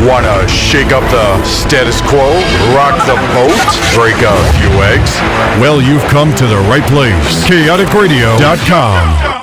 Wanna shake up the status quo, rock the boat, break a few eggs? Well, you've come to the right place. KaoticRadio.com.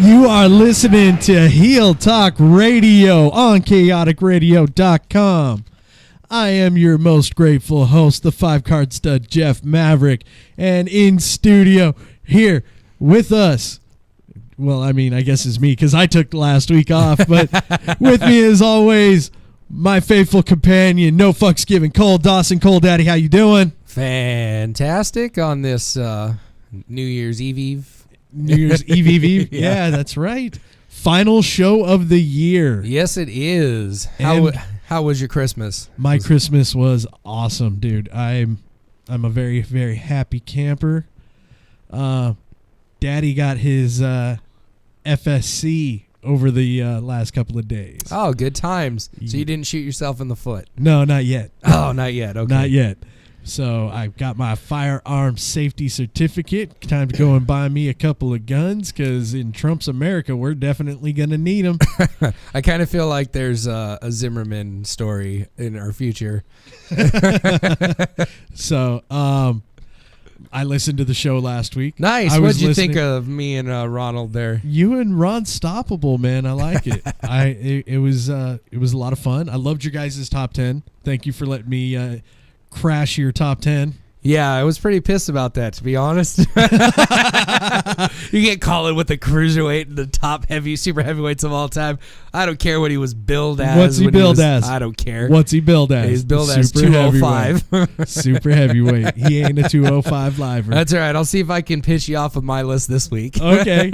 You are listening to Heel Talk Radio on KaoticRadio.com. I am your most grateful host, the 5-card stud, Jeff Maverick. And in studio here with us, well, I mean, I guess it's me because I took last week off. But with me as always, my faithful companion, no fucks given, Cole Dawson. Cole Daddy, how you doing? Fantastic on this New Year's Eve. New Year's Eve. Yeah, that's right. Final show of the year. Yes, it is. How was your Christmas? My Christmas was awesome, dude. I'm a very, very happy camper. Daddy got his FSC over the last couple of days. Oh, good times. So you didn't shoot yourself in the foot? No, not yet. Oh, not yet. Okay. Not yet. So I got my firearm safety certificate. Time to go and buy me a couple of guns because in Trump's America, we're definitely going to need them. I kind of feel like there's a Zimmerman story in our future. So I listened to the show last week. Nice. What did you think of me and Ronald there? You and Ron Stoppable, man. I like it. It was a lot of fun. I loved your guys' top 10. Thank you for letting me crash your top 10. Yeah, I was pretty pissed about that, to be honest. You get Colin with the cruiserweight and the top super heavyweights of all time. I don't care what he was billed as. What's he billed as? I don't care. What's he billed as? He's billed as 205. Super heavyweight. He ain't a 205 liver. That's all right. I'll see if I can piss you off of my list this week. Okay.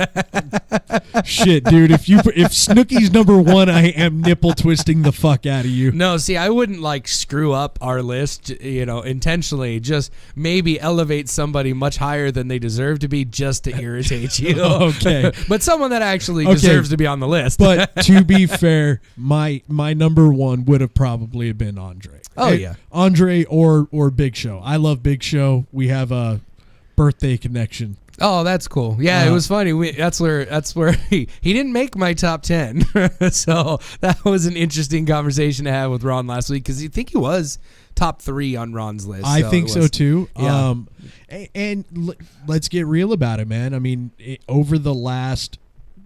Shit, dude. If Snooki's number one, I am nipple twisting the fuck out of you. No, see, I wouldn't like screw up our list, intentionally. Just maybe elevate somebody much higher than they deserve to be just to irritate you. Okay. But someone that actually deserves to be on the list. But to be fair, my number one would have probably been Andre. Oh, yeah. Andre or Big Show. I love Big Show. We have a birthday connection. Oh, that's cool. Yeah, it was funny. That's where he didn't make my top 10. So that was an interesting conversation to have with Ron last week because I think he was top 3 on Ron's list. I think so too. Yeah. And let's get real about it, man. I mean, over the last,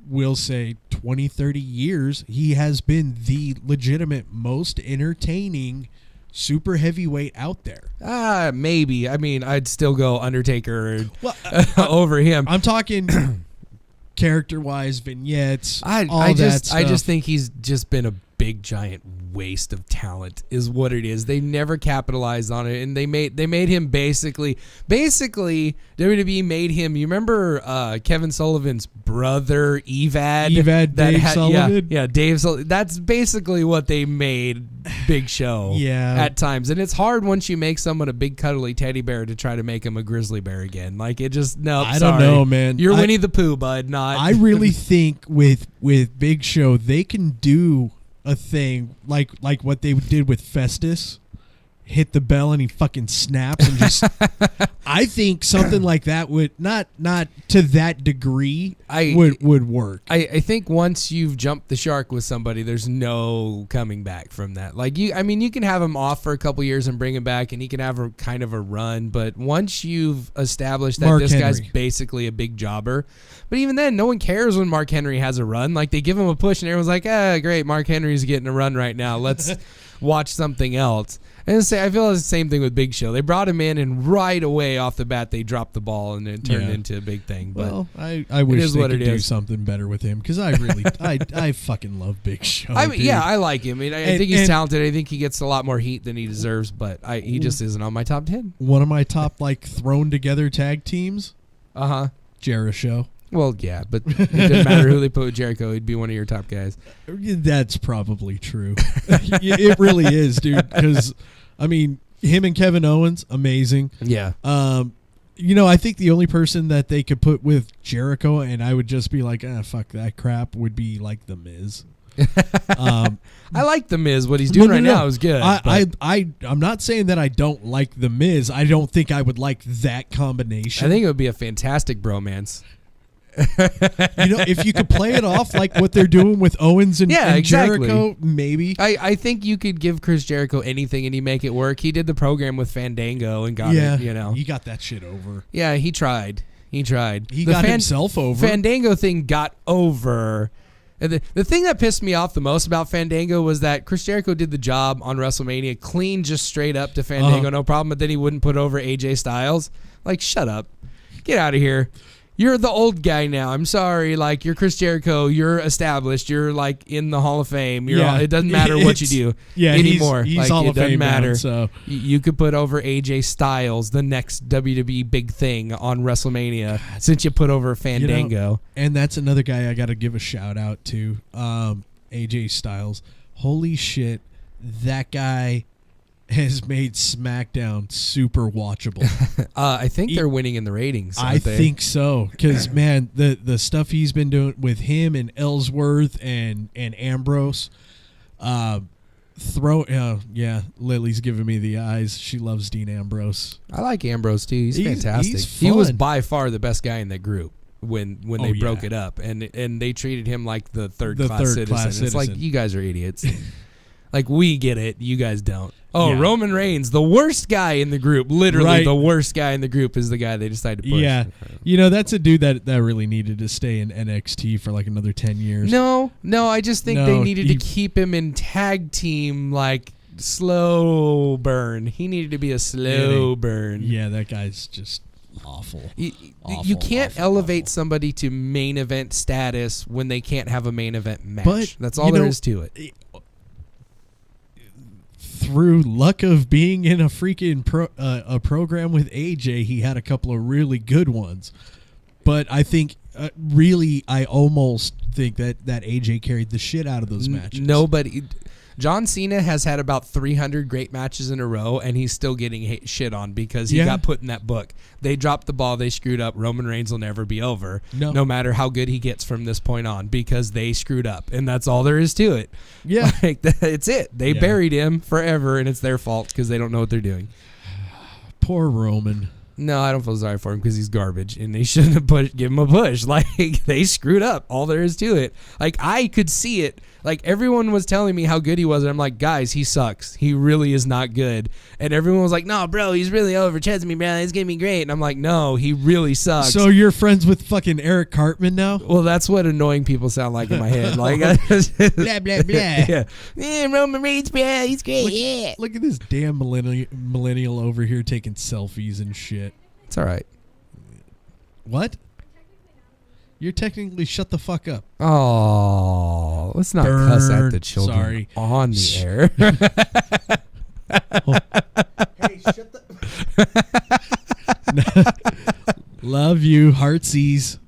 we'll say 20, 30 years, he has been the legitimate most entertaining super heavyweight out there. Maybe. I mean, I'd still go Undertaker over him. I'm talking character-wise, vignettes, I stuff. just think he's just been a big giant waste of talent is what it is. They never capitalized on it, and they made him basically WWE made him. You remember Kevin Sullivan's brother Evad Dave Sullivan? Yeah, Dave Sullivan. That's basically what they made Big Show. Yeah, at times, and it's hard once you make someone a big cuddly teddy bear to try to make him a grizzly bear again. Like it just I don't know, man. You're Winnie the Pooh, bud. Not. I really think with Big Show they can do a thing like what they did with Festus, hit the bell and he fucking snaps and just I think something like that would not to that degree would work. I think once you've jumped the shark with somebody, there's no coming back from that. Like you can have him off for a couple years and bring him back and he can have a kind of a run, but once you've established that Mark this Henry guy's basically a big jobber, but even then no one cares when Mark Henry has a run. Like they give him a push and everyone's like, great, Mark Henry's getting a run right now. Let's watch something else. And I feel it's the same thing with Big Show. They brought him in, and right away off the bat, they dropped the ball, and it turned into a big thing. But well, I wish they could do something better with him because I really, I fucking love Big Show. I mean, yeah, I like him. I think he's talented. I think he gets a lot more heat than he deserves, but he just isn't on my top 10. One of my top thrown together tag teams. Jericho. Well, yeah, but it didn't matter who they put with Jericho. He'd be one of your top guys. That's probably true. It really is, dude. Because, I mean, him and Kevin Owens, amazing. Yeah. I think the only person that they could put with Jericho, and I would just be like, fuck that crap, would be like The Miz. I like The Miz. What he's doing now is good. I'm not saying that I don't like The Miz. I don't think I would like that combination. I think it would be a fantastic bromance. If you could play it off like what they're doing with Owens and exactly. Jericho, maybe. I think you could give Chris Jericho anything and he'd make it work. He did the program with Fandango and got it, He got that shit over. Yeah, he tried. He got himself over. Fandango thing got over. And the thing that pissed me off the most about Fandango was that Chris Jericho did the job on WrestleMania clean, just straight up to Fandango, no problem, but then he wouldn't put over AJ Styles. Like, shut up. Get out of here. You're the old guy now. I'm sorry. Like, you're Chris Jericho. You're established. You're, like, in the Hall of Fame. It doesn't matter what you do anymore. He's like, Hall it of doesn't Fame matter. Now, so. You could put over AJ Styles, the next WWE big thing on WrestleMania, since you put over Fandango. And that's another guy I got to give a shout out to, AJ Styles. Holy shit, that guy has made SmackDown super watchable. I think they're winning in the ratings. I think so, because man, the stuff he's been doing with him and Ellsworth and Ambrose, Lily's giving me the eyes. She loves Dean Ambrose. I like Ambrose too. He's fantastic. He's he was fun. by far the best guy in that group when they broke it up, and they treated him like the third class citizen. It's like, you guys are idiots. Like, we get it, you guys don't. Oh, yeah. Roman Reigns, the worst guy in the group. Literally, the worst guy in the group is the guy they decided to push. Yeah, that's a dude that really needed to stay in NXT for like another 10 years. No, I just think they needed to keep him in tag team, like, slow burn. He needed to be a slow burn. Yeah, that guy's just awful. You can't elevate somebody to main event status when they can't have a main event match. But, that's all there is to it. Through luck of being in a freaking a program with AJ, he had a couple of really good ones. But I think, I almost think that AJ carried the shit out of those matches. Nobody. John Cena has had about 300 great matches in a row, and he's still getting shit on because he got put in that book. They dropped the ball. They screwed up. Roman Reigns will never be over, no matter how good he gets from this point on, because they screwed up, and that's all there is to it. Yeah. It's it. They buried him forever, and it's their fault because they don't know what they're doing. Poor Roman. No, I don't feel sorry for him because he's garbage, and they shouldn't have give him a push. Like, they screwed up. All there is to it. Like, I could see it. Like, everyone was telling me how good he was, and I'm like, guys, he sucks. He really is not good. And everyone was like, no, bro, he's really over. Trust me, bro. He's going to be great. And I'm like, no, he really sucks. So you're friends with fucking Eric Cartman now? Well, that's what annoying people sound like in my head. Like, blah, blah, blah. Yeah, Roman Reigns, bro, he's great. Look at this damn millennial over here taking selfies and shit. It's all right. What? You're technically shut the fuck up. Oh, let's not cuss at the children on the air. Hey, shut the... Love you, heartsies.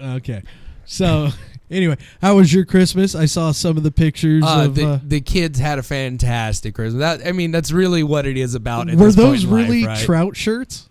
Okay. So, anyway, how was your Christmas? I saw some of the pictures of... the kids had a fantastic Christmas. That's really what it is about. Were those really Trout shirts?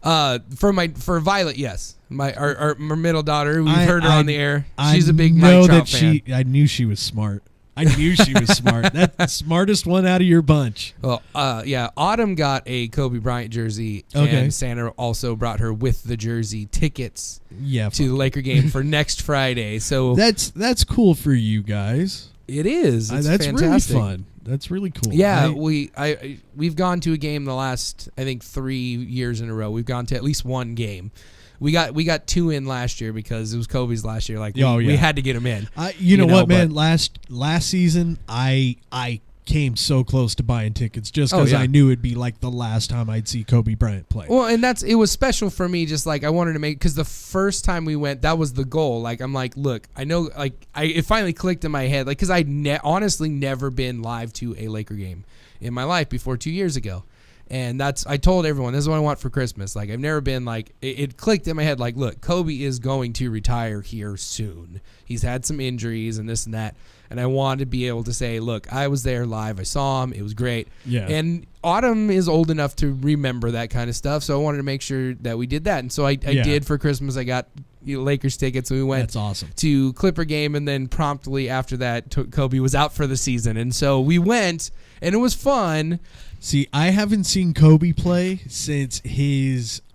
For Violet, yes. Our middle daughter, we've heard her on the air. She's a big Mike Trout fan. I knew she was smart. That's the smartest one out of your bunch. Well, Autumn got a Kobe Bryant jersey, and Santa also brought her with the jersey tickets to the Laker game for next Friday. So that's cool for you guys. It is. It's that's fantastic. Really fun. That's really cool. Yeah, we've gone to a game the last, I think, 3 years in a row. We've gone to at least one game. We got 2 in last year because it was Kobe's last year. Like, we had to get him in. You know what, man? Last season, I came so close to buying tickets just because I knew it'd be like the last time I'd see Kobe Bryant play. Well, and it was special for me. Just like I wanted to make, because the first time we went, that was the goal. Like, I'm like, look, I know, like, it finally clicked in my head, like, because I'd honestly never been live to a Laker game in my life before 2 years ago. And I told everyone, this is what I want for Christmas. Like, I've never been like, it clicked in my head, like, look, Kobe is going to retire here soon. He's had some injuries and this and that. And I wanted to be able to say, look, I was there live. I saw him. It was great. Yeah. And Autumn is old enough to remember that kind of stuff. So I wanted to make sure that we did that. And so I did for Christmas. I got Lakers tickets. And we went That's awesome. to Clipper game. And then promptly after that, Kobe was out for the season. And so we went, and it was fun. See, I haven't seen Kobe play since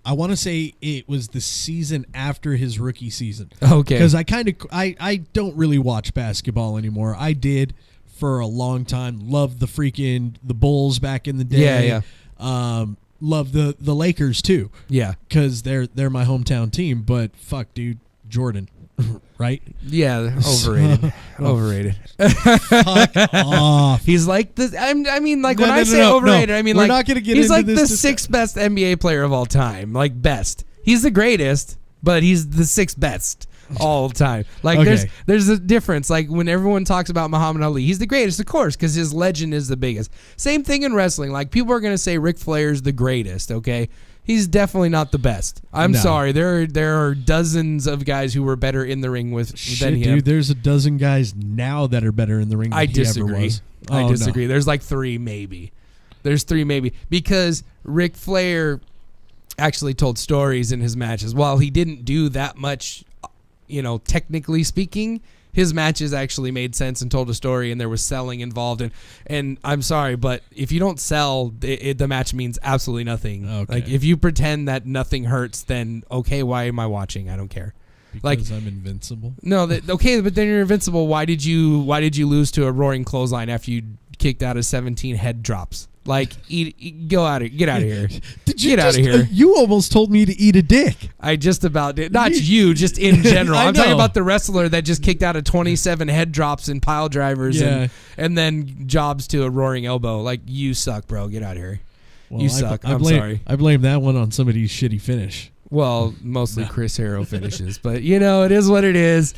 I want to say it was the season after his rookie season. Okay. Because I don't really watch basketball anymore. I did for a long time. Loved the Bulls back in the day. Yeah. Love the Lakers too. Yeah. Because they're my hometown team. But fuck, dude, Jordan. Right? Yeah, overrated. Overrated. Fuck off. He's like the. I mean, like No, when no, I no, say no, overrated, no. I mean We're like not gonna get he's into like this the sixth best NBA player of all time. Like best. He's the greatest, but he's the sixth best all the time. Like Okay. there's a difference. Like when everyone talks about Muhammad Ali, he's the greatest, of course, because his legend is the biggest. Same thing in wrestling. Like people are gonna say Ric Flair's the greatest. Okay. He's definitely not the best. I'm No. sorry. There are dozens of guys who were better in the ring than Shit, him. dude, there's a dozen guys now that are better in the ring than I he ever disagree. was. I Oh, disagree. no. There's like three maybe. Because Ric Flair actually told stories in his matches. While he didn't do that much, technically speaking, his matches actually made sense and told a story, and there was selling involved. And I'm sorry, but if you don't sell, the match means absolutely nothing. Okay. Like if you pretend that nothing hurts, then okay, why am I watching? I don't care. Because I'm invincible. No, okay, but then you're invincible. Why did you lose to a roaring clothesline after you kicked out of 17 head drops? Like, get out of here. Did you Get out of here. You almost told me to eat a dick. I just about did. Not you, just in general. I I'm talking know. about the wrestler that just kicked out of 27 head drops and pile drivers Yeah. and then jobs to a roaring elbow. Like, you suck, bro. Get out of here. Well, You suck. I'm blame, sorry. I blame that one on somebody's shitty finish. Well, mostly Chris Hero finishes, but it is what it is.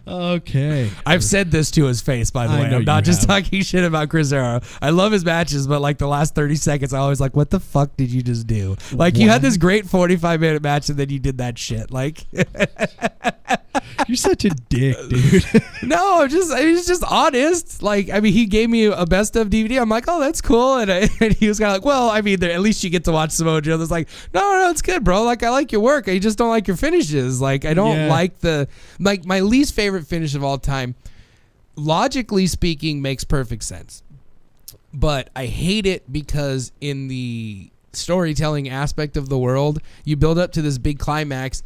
Okay. I've said this to his face, by the I way. know I'm not you just have. talking shit about Chris Hero. I love his matches, but like the last 30 seconds, I always like, what the fuck did you just do? Like you had this great 45-minute match, and then you did that shit. Like, You're such a dick, dude. no, he's just honest. Like, I mean, he gave me a best of DVD. I'm like, oh, that's cool. And he was kind of like, well, I mean, at least you get to watch Samoa Joe. It's like, no, it's good, bro. Like, I like your work. I just don't like your finishes. Like, I don't like my least favorite finish of all time, logically speaking, makes perfect sense. But I hate it because in the storytelling aspect of the world, you build up to this big climax,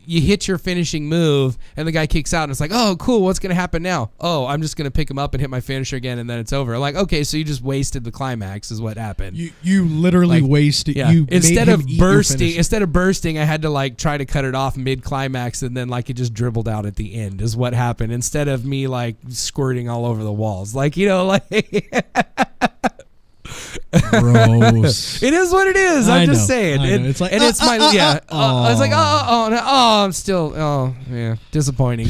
you hit your finishing move, and the guy kicks out, and it's like, oh, cool, what's going to happen now? Oh, I'm just going to pick him up and hit my finisher again, and then it's over. Like, okay, so you just wasted the climax is what happened. You literally wasted. Yeah. You Instead made of him eat your bursting, I had to like try to cut it off mid climax, and then like it just dribbled out at the end is what happened. Instead of me like squirting all over the walls, like Gross. It is what it is. I I'm just know, saying. I know. It's like, it's my I was like, no. I'm still, disappointing.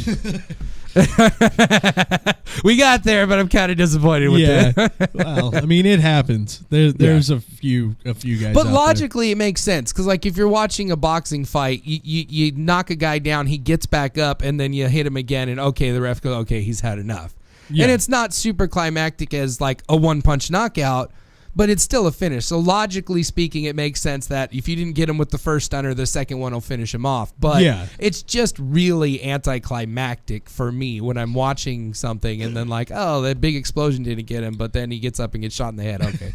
We got there, but I'm kind of disappointed with it. Well, I mean, it happens. There's a few guys. But out logically, it makes sense because, like, if you're watching a boxing fight, you knock a guy down, he gets back up, and then you hit him again, and okay, the ref goes, okay, he's had enough. Yeah. And it's not super climactic as like a one-punch knockout, but it's still a finish. So logically speaking, it makes sense that if you didn't get him with the first stunner, the second one will finish him off. But it's just really anticlimactic for me when I'm watching something and then like, oh, that big explosion didn't get him, but then he gets up and gets shot in the head. Okay,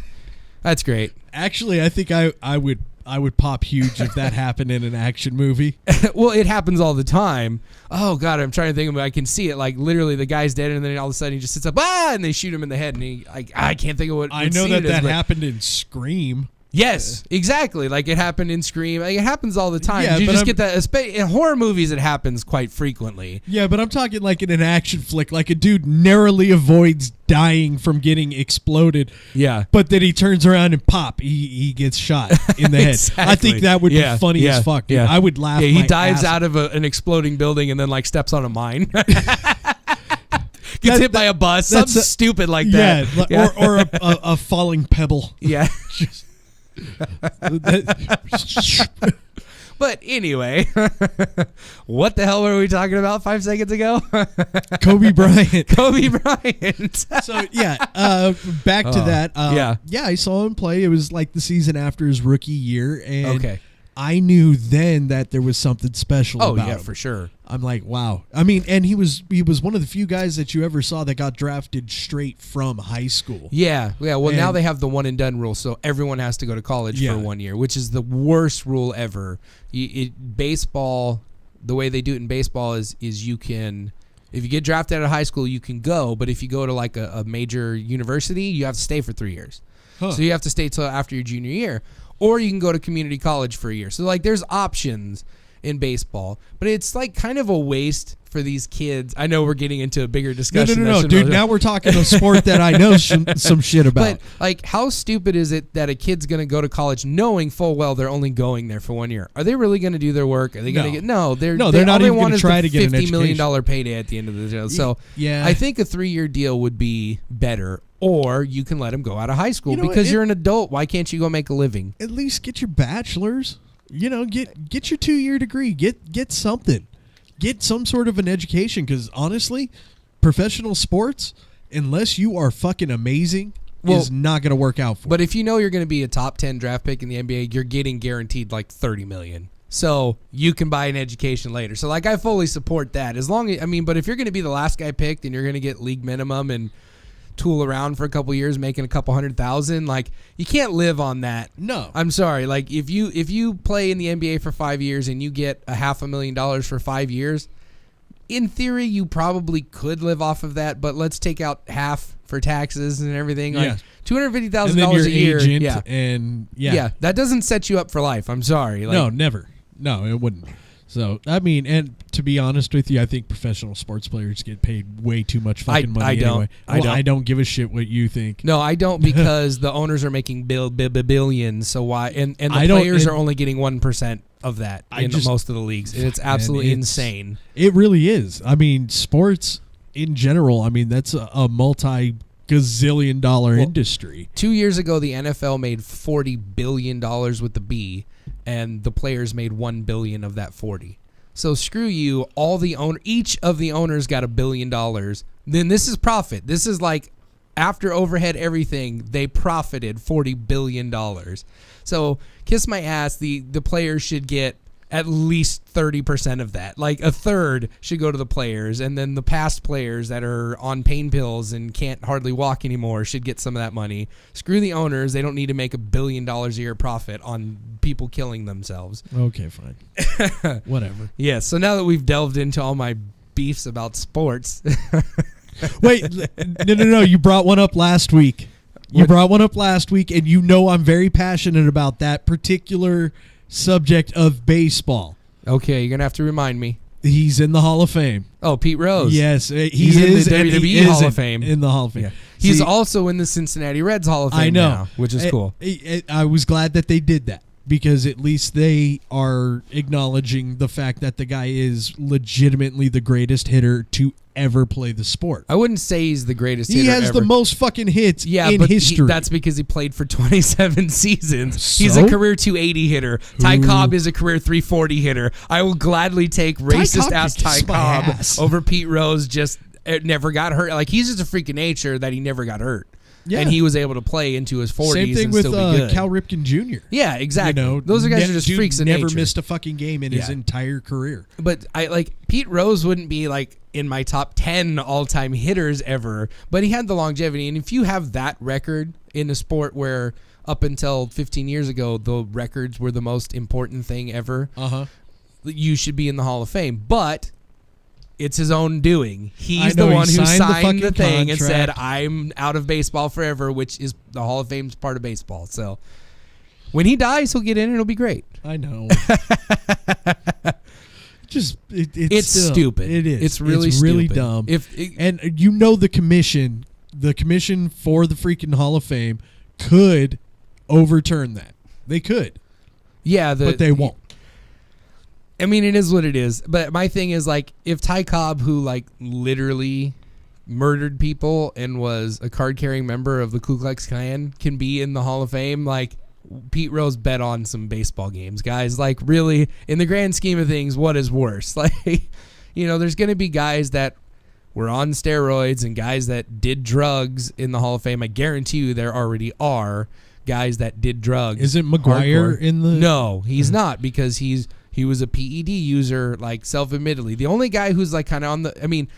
that's great. Actually, I think I would pop huge if that happened in an action movie. Well, it happens all the time. Oh God, I'm trying to think of it. I can see it. Like literally, the guy's dead, and then all of a sudden he just sits up, and they shoot him in the head, and I can't think of what. I know that happened in Scream. Yes, exactly. Like it happened in Scream. Like, it happens all the time. Yeah, you but just get that in horror movies. It happens quite frequently. Yeah, but I'm talking like in an action flick, like a dude narrowly avoids dying from getting exploded. Yeah, but then he turns around and pop, he gets shot in the head. Exactly. I think that would be funny as fuck. Dude. Yeah, I would laugh. Yeah, he my dives ass out of an exploding building and then like steps on a mine. Gets hit by a bus. Something stupid like that. Yeah, or a falling pebble. Yeah. But anyway, what the hell were we talking about 5 seconds ago? Kobe Bryant. Kobe Bryant. So yeah, back to that. I saw him play. It was like the season after his rookie year, and I knew then that there was something special about him. For sure. I'm like, wow. I mean, and he was one of the few guys that you ever saw that got drafted straight from high school. Yeah. Well, now they have the one and done rule, so everyone has to go to college for 1 year, which is the worst rule ever. Baseball, the way they do it in baseball is you can, if you get drafted out of high school, you can go, but if you go to like a major university, you have to stay for 3 years. Huh. So you have to stay till after your junior year, or you can go to community college for a year. So like there's options in baseball, but it's like kind of a waste for these kids. I know we're getting into a bigger discussion. No, dude. Now we're talking a sport that I know some shit about. But like, how stupid is it that a kid's going to go to college knowing full well they're only going there for 1 year? Are they really going to do their work? Are they going to get? No, they're not even going to try to get $50 million payday at the end of the day. So I think a 3-year deal would be better. Or you can let them go out of high school because you're an adult. Why can't you go make a living? At least get your bachelor's. Get your 2-year degree. Get something. Get some sort of an education, because honestly, professional sports, unless you are fucking amazing, is not going to work out for you. But if you know you're going to be a top 10 draft pick in the NBA, you're getting guaranteed like $30 million. So you can buy an education later. So like I fully support that. But if you're going to be the last guy picked and you're going to get league minimum and tool around for a couple years making a couple $100,000, like you can't live on that. No, I'm sorry. Like if you play in the NBA for 5 years and you get $500,000 for 5 years, in theory you probably could live off of that, but let's take out half for taxes and everything. Like $250,000 a year. That doesn't set you up for life. I'm sorry. No, never. No, it wouldn't. So, I mean, and to be honest with you, I think professional sports players get paid way too much fucking money anyway. I don't give a shit what you think. No, I don't, because the owners are making billions. So why? And the players are only getting 1% of that in most of the leagues. It's absolutely insane. It really is. I mean, sports in general, I mean, that's a multi-gazillion dollar industry. 2 years ago, the NFL made $40 billion with the B, and the players made $1 billion of that 40. So screw you. Each of the owners got $1 billion. Then this is profit. This is like after overhead, everything, they profited $40 billion. So kiss my ass. The players should get at least 30% of that. Like a third should go to the players, and then the past players that are on pain pills and can't hardly walk anymore should get some of that money. Screw the owners. They don't need to make $1 billion a year profit on people killing themselves. Okay, fine. Whatever. Yeah, so now that we've delved into all my beefs about sports. Wait, no. You brought one up last week. And you know I'm very passionate about that particular subject of baseball. Okay, you're going to have to remind me. He's in the Hall of Fame. Oh, Pete Rose. Yes, he's in the WWE Hall of Fame. In the Hall of Fame. Yeah. He's also in the Cincinnati Reds Hall of Fame now, which is cool. I was glad that they did that, because at least they are acknowledging the fact that the guy is legitimately the greatest hitter to ever play the sport. I wouldn't say he's the greatest hitter ever. He has the most fucking hits in history. That's because he played for 27 seasons. So? He's a career 280 hitter. Ty Cobb is a career 340 hitter. I will gladly take racist-ass Ty Cobb over Pete Rose. Just never got hurt. Like, he's just a freak of nature that he never got hurt. Yeah. And he was able to play into his 40s. Same thing and with still be good. Cal Ripken Jr. Yeah, exactly. Those guys are just freaks of nature. Never missed a fucking game in his entire career. But Pete Rose wouldn't be like in my top 10 all-time hitters ever, but he had the longevity. And if you have that record in a sport where up until 15 years ago the records were the most important thing ever, you should be in the Hall of Fame. But it's his own doing. He's the one who signed the thing and said, I'm out of baseball forever, which is the Hall of Fame's part of baseball. So when he dies, he'll get in and it'll be great. I know. It's stupid. It is. It's really dumb. And you know the commission for the freaking Hall of Fame could overturn that. They could. Yeah. But they won't. I mean, it is what it is. But my thing is, like, if Ty Cobb, who, like, literally murdered people and was a card-carrying member of the Ku Klux Klan can be in the Hall of Fame. Like, Pete Rose bet on some baseball games, guys. Like, really, in the grand scheme of things, what is worse? Like, there's going to be guys that were on steroids and guys that did drugs in the Hall of Fame. I guarantee you there already are guys that did drugs. Isn't McGuire in the... No, he's not, because he was a PED user, like, self-admittedly. The only guy who's, like, kind of on the... I mean,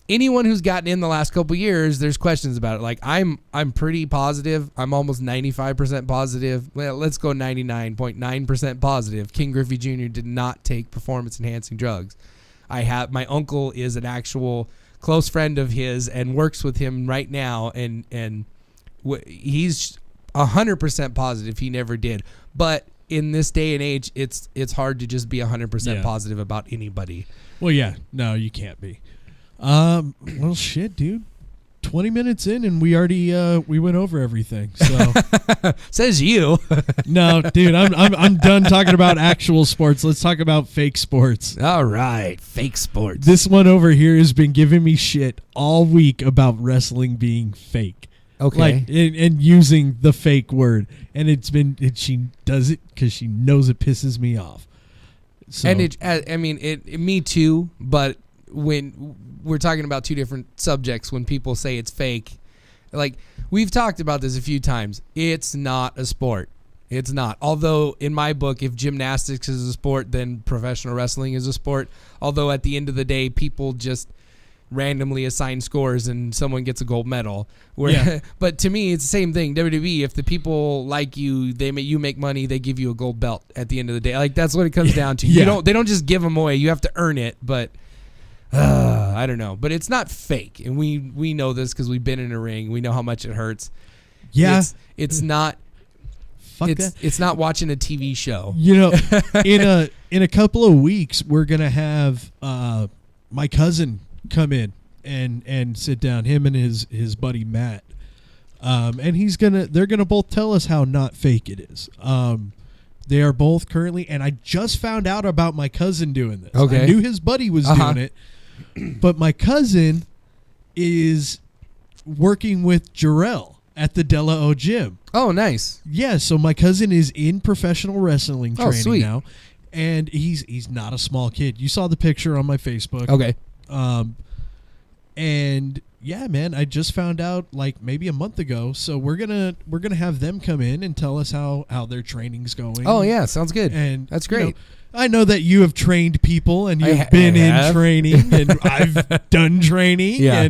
anyone who's gotten in the last couple years, there's questions about it. Like, I'm pretty positive. I'm almost 95% positive. Well, let's go 99.9% positive. King Griffey Jr. did not take performance-enhancing drugs. My uncle is an actual close friend of his and works with him right now, and he's 100% positive he never did. But in this day and age, it's hard to just be 100% positive about anybody. Well, yeah. No, you can't be. Well, shit, dude. 20 minutes in and we already we went over everything. So says you. No, dude, I'm done talking about actual sports. Let's talk about fake sports. All right, fake sports. This one over here has been giving me shit all week about wrestling being fake. Okay. Like and using the fake word, and she does it because she knows it pisses me off. So, and me too, but when we're talking about two different subjects, when people say it's fake, like, we've talked about this a few times, it's not a sport. It's not. Although in my book, if gymnastics is a sport, then professional wrestling is a sport. Although at the end of the day, people just randomly assign scores and someone gets a gold medal. But to me, it's the same thing. WWE, if the people like you, you make money, they give you a gold belt at the end of the day. Like, that's what it comes down to. They don't just give them away. You have to earn it. But I don't know. But it's not fake, and we know this because we've been in a ring. We know how much it hurts. Yeah, it's not. Fuck that. It's not watching a TV show. In a couple of weeks, we're gonna have my cousin come in and sit down. Him and his buddy Matt, and they're gonna both tell us how not fake it is. They are both currently, and I just found out about my cousin doing this. Okay. I knew his buddy was doing it, but my cousin is working with Jarrell at the Della O gym. Oh, nice. Yeah, so my cousin is in professional wrestling training sweet. now, and he's not a small kid. You saw the picture on my Facebook. Okay. And yeah, man, I just found out like maybe a month ago. So we're gonna have them come in and tell us how their training's going. Oh yeah, sounds good. And that's great. I know that you have trained people and you've been in training, and I've done training. Yeah.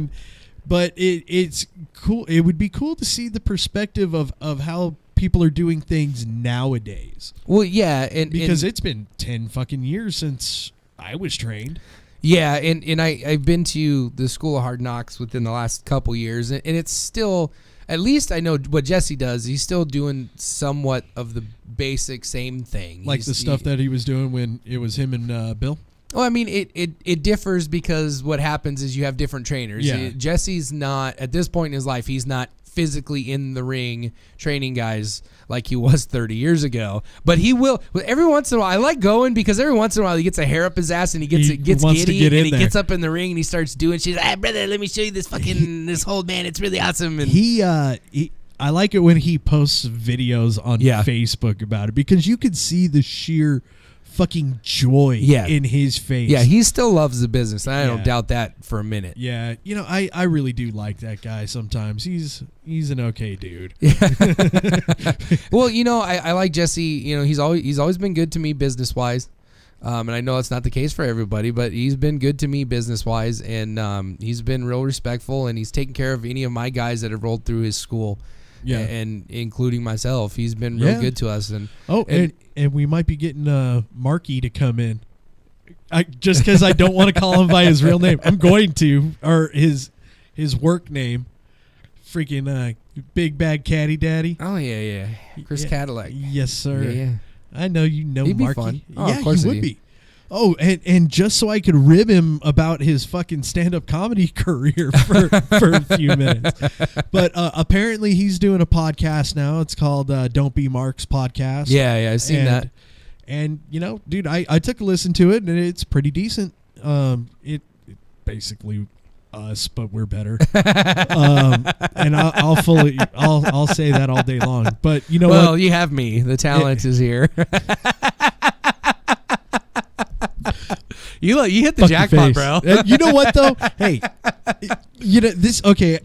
But it's cool. It would be cool to see the perspective of how people are doing things nowadays. Well, yeah, because it's been 10 fucking years since I was trained. Yeah, and I've been to the School of Hard Knocks within the last couple years, and it's still, at least I know what Jesse does, he's still doing somewhat of the basic same thing. Like the stuff that he was doing when it was him and Bill? Well, I mean, it differs because what happens is you have different trainers. Yeah. Jesse's not, at this point in his life, he's not physically in the ring training guys like he was 30 years ago, but he will every once in a while. I like going because every once in a while he gets a hair up his ass and he gets giddy and he gets up in the ring and he starts doing shit. Hey, brother, let me show you this fucking this hold, man. It's really awesome. And I like it when he posts videos on Facebook about it, because you could see the sheer fucking joy in his face. Yeah, he still loves the business. I don't doubt that for a minute. Yeah, I really do like that guy sometimes. He's an okay dude. Well, I like Jesse. He's always been good to me business wise. And I know it's not the case for everybody, but he's been good to me business wise, and he's been real respectful, and he's taken care of any of my guys that have rolled through his school. Yeah, and including myself, he's been real good to us. And we might be getting Marky to come in. Just because I don't want to call him by his real name, I'm going to, or his work name, freaking Big Bad Caddy Daddy. Oh yeah, Chris Cadillac. Yes, sir. Yeah. I know you know He'd Marky. Be fun. Oh, yeah, of course he would be. Oh, and just so I could rib him about his fucking stand-up comedy career for a few minutes. But apparently he's doing a podcast now. It's called Don't Be Mark's Podcast. Yeah, I've seen that. And, dude, I took a listen to it, and it's pretty decent. It basically us, but we're better. And I'll say that all day long. But you know what? Well, you have me. The talent is here. You hit the jackpot, bro. You know what though? Hey, you know this. Okay,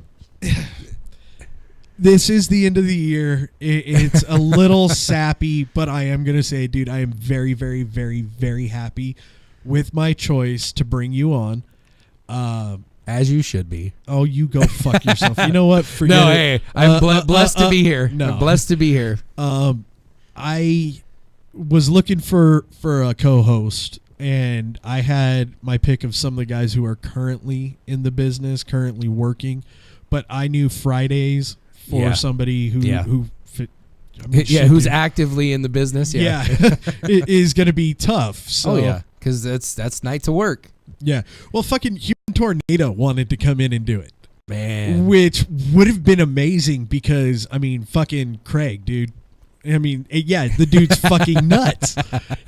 this is the end of the year. It's a little sappy, but I am gonna say, dude, I am very, very, very, very happy with my choice to bring you on. As you should be. Oh, you go fuck yourself. You know what? Forget no, it. hey, I'm blessed to be here. No. I'm blessed to be here. I was looking for a co-host, and I had my pick of some of the guys who are currently in the business, currently working, but I knew Fridays for somebody who fit. I mean, who's actively in the business. Yeah, it is going to be tough. So, because that's night to work. Yeah. Well, fucking Human Tornado wanted to come in and do it. Man. Which would have been amazing because, I mean, fucking Craig, dude. I mean, yeah, the dude's fucking nuts.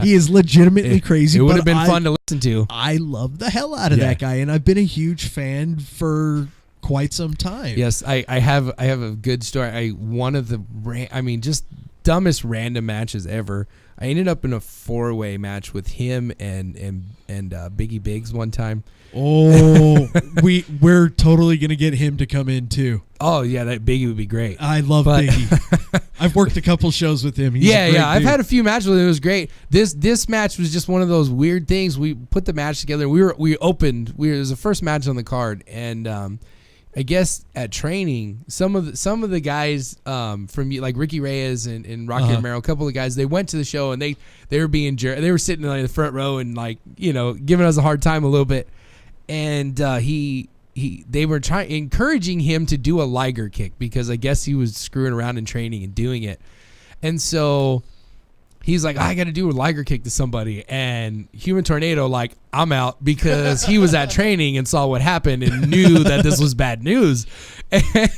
He is legitimately crazy. It would have been fun to listen to. I love the hell out of that guy, and I've been a huge fan for quite some time. Yes, I have a good story. One of the just dumbest random matches ever. I ended up in a 4-way match with him and Biggie Biggs one time. Oh, we're totally gonna get him to come in too. Oh yeah, that Biggie would be great. I love Biggie. I've worked a couple shows with him. He's a great I've dude. had a few matches with him. It was great. This match was just one of those weird things. We put the match together. It was the first match on the card, and I guess at training, some of the guys from like Ricky Reyes and Rocky Romero, a couple of guys, they went to the show and they were being they were sitting in like the front row and like giving us a hard time a little bit, and they were encouraging him to do a Liger kick because I guess he was screwing around in training and doing it, and so he's like, I got to do a Liger kick to somebody. And Human Tornado, like, I'm out because he was at training and saw what happened and knew that this was bad news.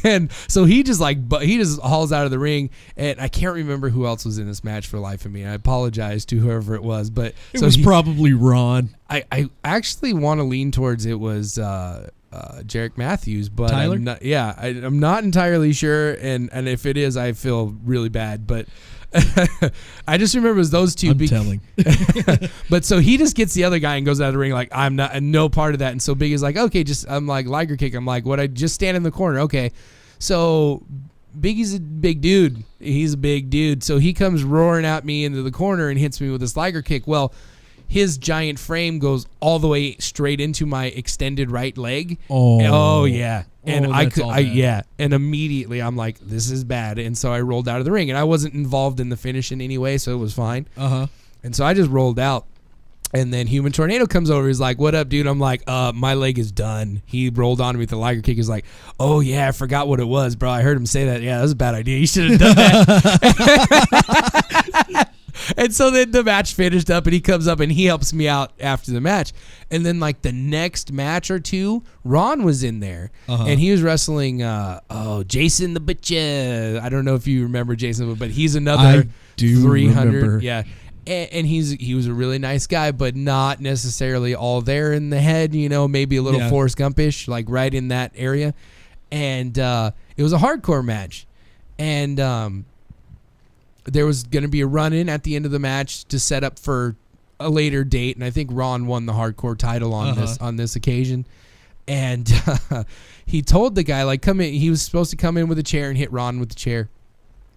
And so he just hauls out of the ring. And I can't remember who else was in this match for the life of me. I apologize to whoever it was. But it was probably Ron. I actually want to lean towards it was Jarek Matthews. But Tyler? I'm not entirely sure. And if it is, I feel really bad. But I just remember it was those two. I'm telling. But so he just gets the other guy and goes out of the ring like, I'm not no part of that. And so Big is like, okay, I'm like, Liger kick. I'm like, what? I just stand in the corner. Okay. So Biggie's a big dude. He's a big dude. So he comes roaring at me into the corner and hits me with this Liger kick. Well, his giant frame goes all the way straight into my extended right leg. Oh yeah. And and immediately I'm like, this is bad. And so I rolled out of the ring, and I wasn't involved in the finish in any way, so it was fine. And so I just rolled out, and then Human Tornado comes over. He's like, what up, dude? I'm like, my leg is done. He rolled on me with the Liger kick. He's like, oh yeah, I forgot what it was, bro. I heard him say that. Yeah, that was a bad idea. You should have done that. And so then the match finished up, and he comes up and he helps me out after the match. And then like the next match or two, Ron was in there, and he was wrestling Jason the Butcher. I don't know if you remember Jason, but he's another 300. Remember. Yeah. And he was a really nice guy, but not necessarily all there in the head, maybe a little Forrest Gumpish, like right in that area. And it was a hardcore match. And there was going to be a run-in at the end of the match to set up for a later date, and I think Ron won the hardcore title on this occasion. And he told the guy, like, come in. He was supposed to come in with a chair and hit Ron with the chair.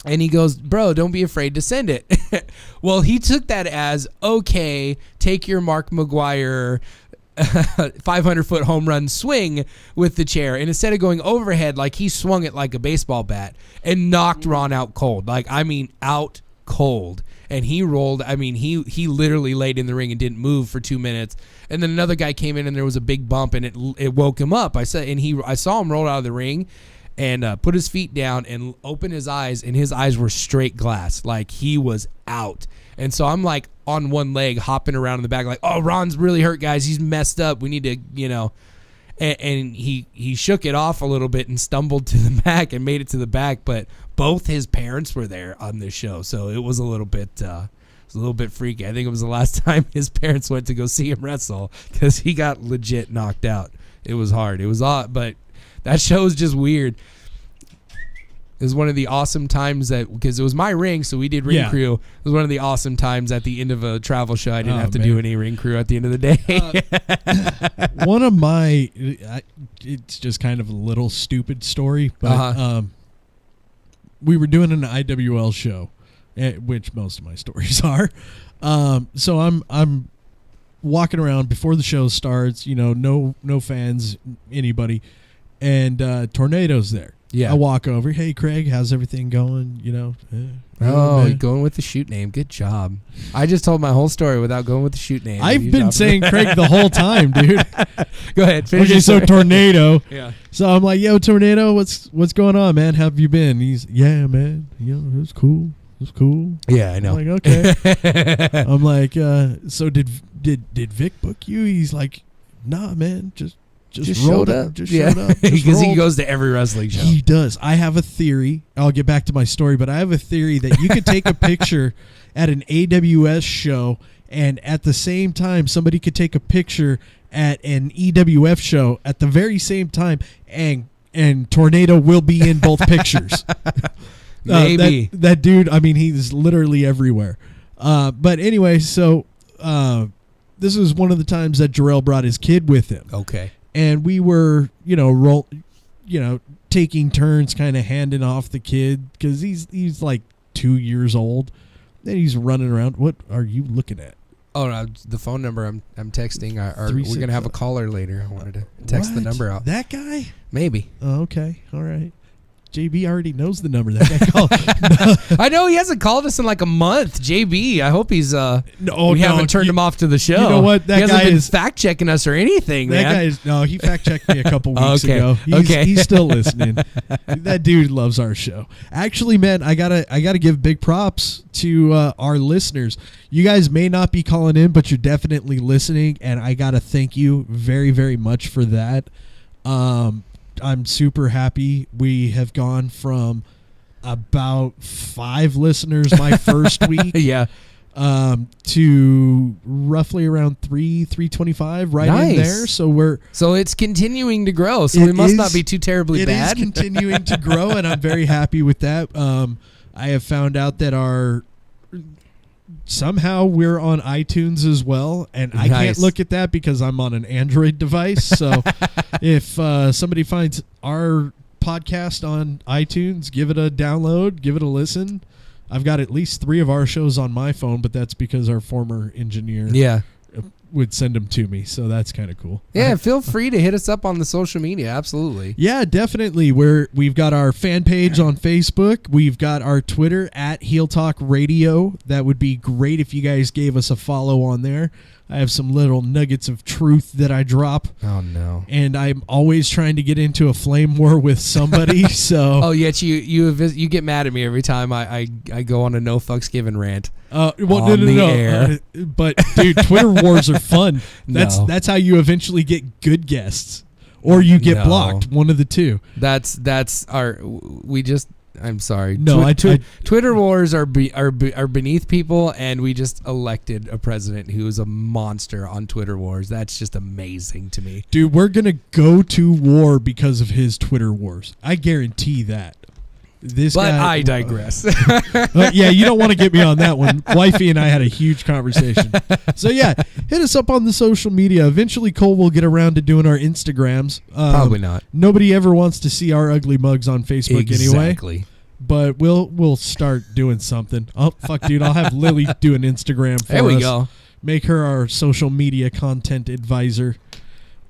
And he goes, bro, don't be afraid to send it. Well, he took that as, okay, take your Mark McGuire 500-foot home run swing with the chair, and instead of going overhead, like, he swung it like a baseball bat and knocked Ron out cold. Like, I mean, out cold. And he rolled. I mean, he literally laid in the ring and didn't move for 2 minutes. And then another guy came in and there was a big bump, and it woke him up. I saw him roll out of the ring and put his feet down and open his eyes, and his eyes were straight glass, like he was out. And so I'm like on one leg hopping around in the back like, oh, Ron's really hurt, guys. He's messed up. We need to, and he shook it off a little bit and stumbled to the back and made it to the back. But both his parents were there on this show, so it was a little bit freaky. I think it was the last time his parents went to go see him wrestle because he got legit knocked out. It was hard. It was odd, but that show was just weird. It was one of the awesome times because it was my ring, so we did ring crew. It was one of the awesome times at the end of a travel show. I didn't have to do any ring crew at the end of the day. One of my, it's just kind of a little stupid story, but we were doing an IWL show, which most of my stories are. So I'm walking around before the show starts, no fans, anybody, and Tornado's there. Yeah. I walk over. Hey, Craig, how's everything going? Going with the shoot name. Good job. I just told my whole story without going with the shoot name. I've been saying Craig the whole time, dude. Go ahead. Finish Okay, so Tornado. Yeah. So I'm like, yo, Tornado, what's going on, man? How have you been? He's, yeah, man. It was cool. It was cool. Yeah, I know. I'm like, okay. I'm like, so did Vic book you? He's like, nah, man. Just showed up. Just showed up. Because he goes to every wrestling show. He does. I have a theory. I'll get back to my story, but I have a theory that you could take a picture at an AWS show, and at the same time, somebody could take a picture at an EWF show at the very same time, and Tornado will be in both pictures. Maybe. That dude, I mean, he's literally everywhere. But anyway, so this is one of the times that Jarrell brought his kid with him. Okay. And we were, taking turns kind of handing off the kid because he's like 2 years old. Then he's running around. What are you looking at? Oh, no, the phone number I'm texting. We're going to have a caller later. I wanted to text the number out. That guy? Maybe. Oh, okay. All right. JB already knows the number that guy called. I know he hasn't called us in like a month. JB, I hope he's. We haven't turned him off to the show. You know what? That he hasn't guy been is fact checking us or anything. That man. guy is he fact checked me a couple weeks Okay. ago. Okay. He's still listening. That dude loves our show. Actually, man, I gotta give big props to our listeners. You guys may not be calling in, but you're definitely listening, and I gotta thank you very, very much for that. I'm super happy. We have gone from about 5 listeners my first week, to roughly around 325, right in there. So it's continuing to grow. So we must not be too terribly bad. It is continuing to grow, and I'm very happy with that. I have found out that somehow we're on iTunes as well, and I can't look at that because I'm on an Android device. So if somebody finds our podcast on iTunes, give it a download, give it a listen. I've got at least 3 of our shows on my phone, but that's because our former engineer would send them to me, so that's kind of cool. Yeah, feel free to hit us up on the social media. Absolutely. Yeah, definitely. We've got our fan page on Facebook. We've got our Twitter at Heel Talk Radio. That would be great if you guys gave us a follow on there. I have some little nuggets of truth that I drop. Oh no! And I'm always trying to get into a flame war with somebody. So yet you get mad at me every time I go on a no fucks given rant. No. But dude, Twitter wars are fun. That's how you eventually get good guests, or you get blocked. One of the two. I'm sorry. No, Twitter wars are beneath people, and we just elected a president who is a monster on Twitter wars. That's just amazing to me. Dude, we're going to go to war because of his Twitter wars. I guarantee that. I digress. Yeah, you don't want to get me on that one. Wifey and I had a huge conversation. So yeah, hit us up on the social media. Eventually Cole will get around to doing our Instagrams. Probably not. Nobody ever wants to see our ugly mugs on Facebook anyway. Exactly. But we'll start doing something. Oh fuck, dude! I'll have Lily do an Instagram for us. There we go. Make her our social media content advisor.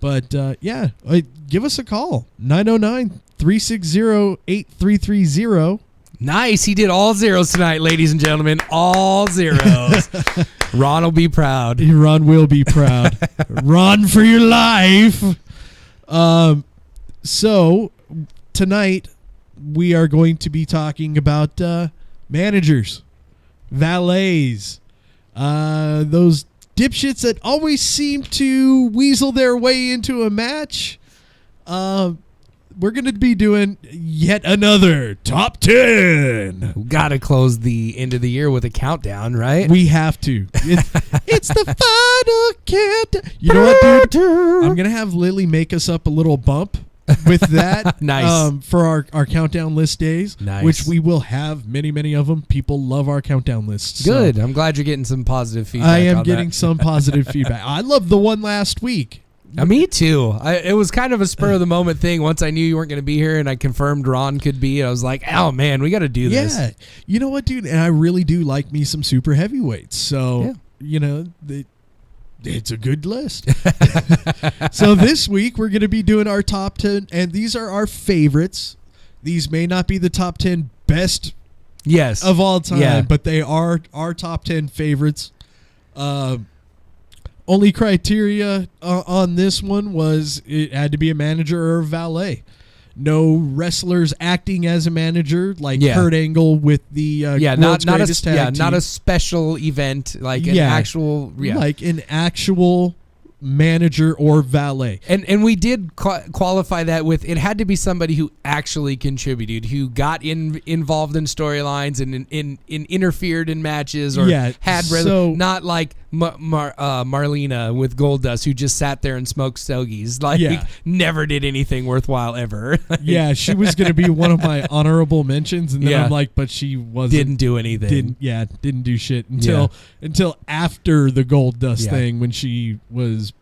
But give us a call. 909-360-8330. Nice. He did all zeros tonight, ladies and gentlemen. All zeros. Ron will be proud. Ron will be proud. Ron for your life. So tonight we are going to be talking about managers, valets, those dipshits that always seem to weasel their way into a match. we're going to be doing yet another top 10. We gotta close the end of the year with a countdown, right? We have to. It's the final countdown. You know what, dude? I'm going to have Lily make us up a little bump with that. Nice. For our countdown list days. Nice. Which we will have many of them. People love our countdown lists. Good. So I'm glad you're getting some positive feedback. I am on getting that. some positive feedback. I love the one last week. Me too. It was kind of a spur of the moment thing. Once I knew you weren't going to be here and I confirmed Ron could be, I was like, oh man, we got to do this. Yeah. You know what, dude? And I really do like me some super heavyweights. So, it's a good list. So this week we're going to be doing our top 10, and these are our favorites. These may not be the top 10 best of all time, but they are our top 10 favorites. Only criteria on this one was it had to be a manager or a valet. No wrestlers acting as a manager like Kurt Angle with the not Greatest Tag Team. not a special event like an actual like an actual manager or valet. And we did qualify that with it had to be somebody who actually contributed, who got involved in storylines and in interfered in matches or not like Marlena with Goldust, who just sat there and smoked stogies, never did anything worthwhile ever. She was going to be one of my honorable mentions, and then I'm like, but she didn't do anything. Didn't do shit until after the Goldust thing when she was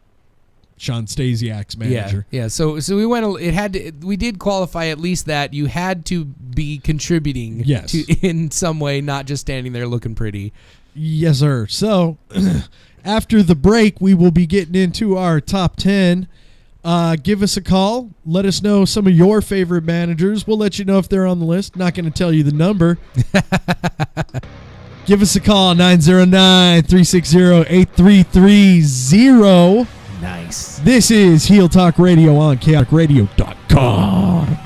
Sean Stasiak's manager. So we went. It had to. We did qualify at least that you had to be contributing in some way, not just standing there looking pretty. Yes, sir. So after the break, we will be getting into our top 10. Give us a call. Let us know some of your favorite managers. We'll let you know if they're on the list. Not going to tell you the number. Give us a call, 909-360-8330. Nice. This is Heel Talk Radio on KaoticRadio.com.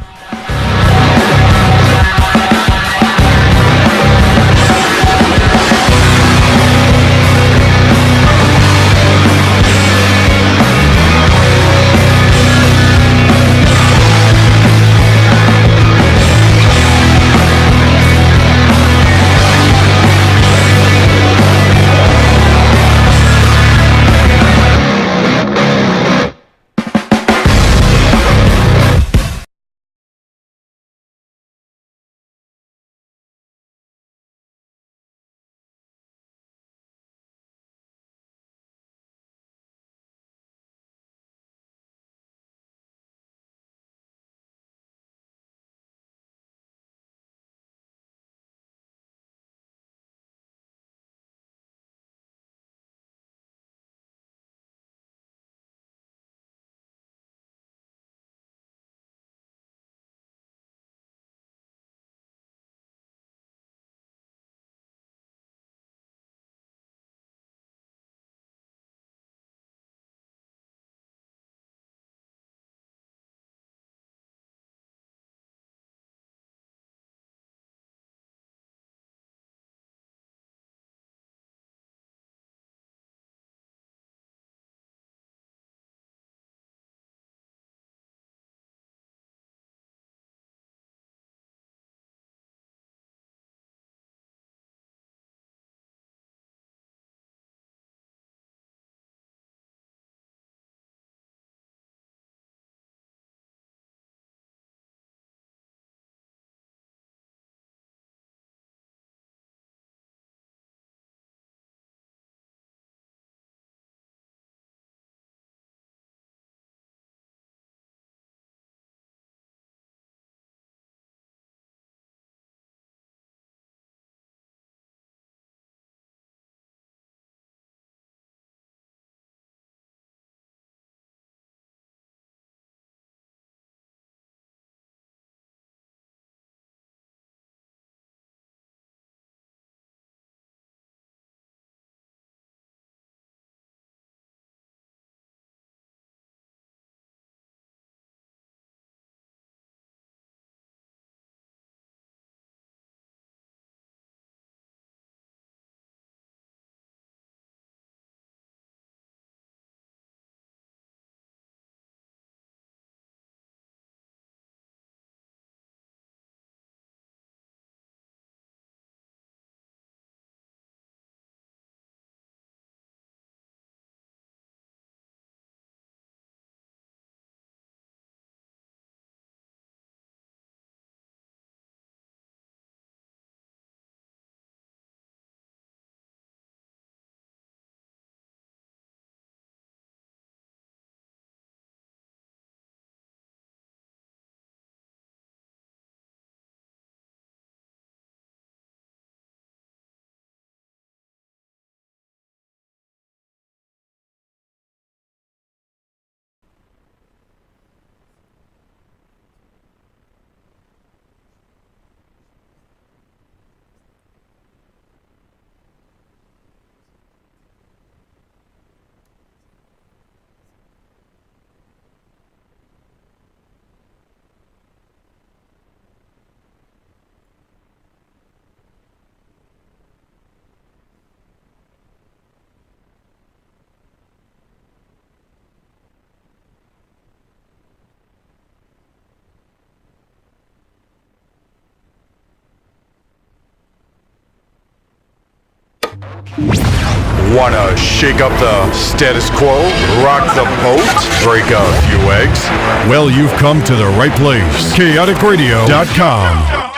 Wanna shake up the status quo, rock the boat, break a few eggs? Well, you've come to the right place. KaoticRadio.com.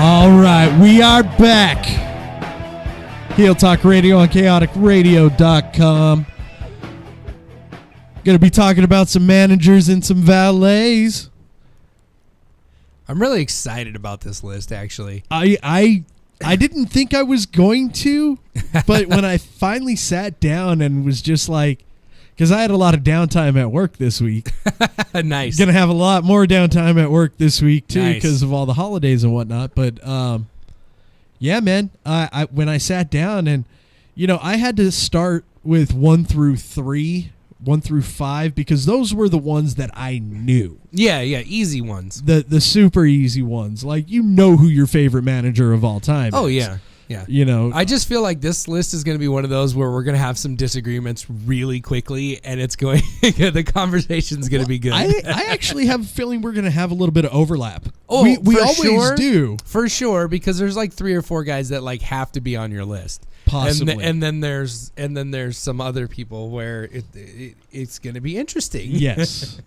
All right, we are back. Heel Talk Radio on KaoticRadio.com. Going to be talking about some managers and some valets. I'm really excited about this list, actually. I didn't think I was going to, but when I finally sat down and was just like, because I had a lot of downtime at work this week. Nice. Going to have a lot more downtime at work this week, too, Nice. because of all the holidays and whatnot. But, yeah, man, I when I sat down and, I had to start with 1 through 3, 1 through 5, because those were the ones that I knew. Yeah, easy ones. The super easy ones. Like, who your favorite manager of all time Oh, is. yeah. I just feel like this list is going to be one of those where we're going to have some disagreements really quickly, and it's going the conversation's going to be good. I actually have a feeling we're going to have a little bit of overlap. Oh, we for always sure. do. For sure, because there's like 3 or 4 guys that like have to be on your list. Possibly. And then there's some other people where it's going to be interesting. Yes.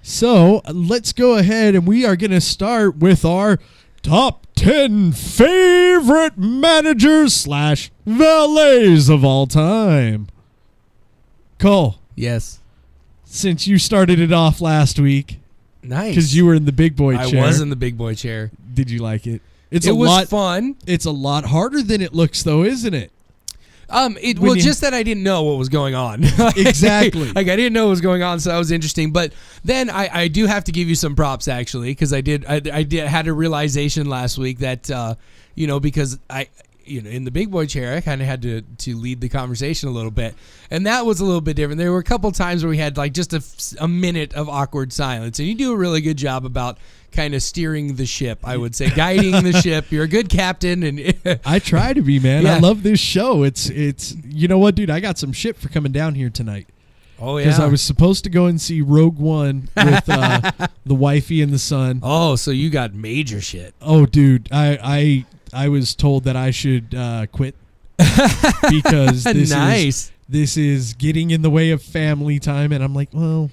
So let's go ahead and we are going to start with our top 10 favorite managers / valets of all time. Cole, Yes. since you started it off last week, Nice. because you were in the big boy chair. I was in the big boy chair. Did you like it? It was fun. It's a lot harder than it looks, though, isn't it? Just that I didn't know what was going on. Exactly. Like I didn't know what was going on, so that was interesting. But then I do have to give you some props actually, because I had a realization last week that because in the big boy chair I kind of had to lead the conversation a little bit, and that was a little bit different. There were a couple times where we had like just a minute of awkward silence, and you do a really good job about kind of steering the ship, I would say, guiding the ship. You're a good captain, and I try to be, man. Yeah. I love this show. It's you know what, dude? I got some shit for coming down here tonight. oh yeah, Because I was supposed to go and see Rogue One with the wifey and the son. oh, so you got major shit. Oh, dude, I was told that I should quit because Nice. this is getting in the way of family time, and I'm like, well,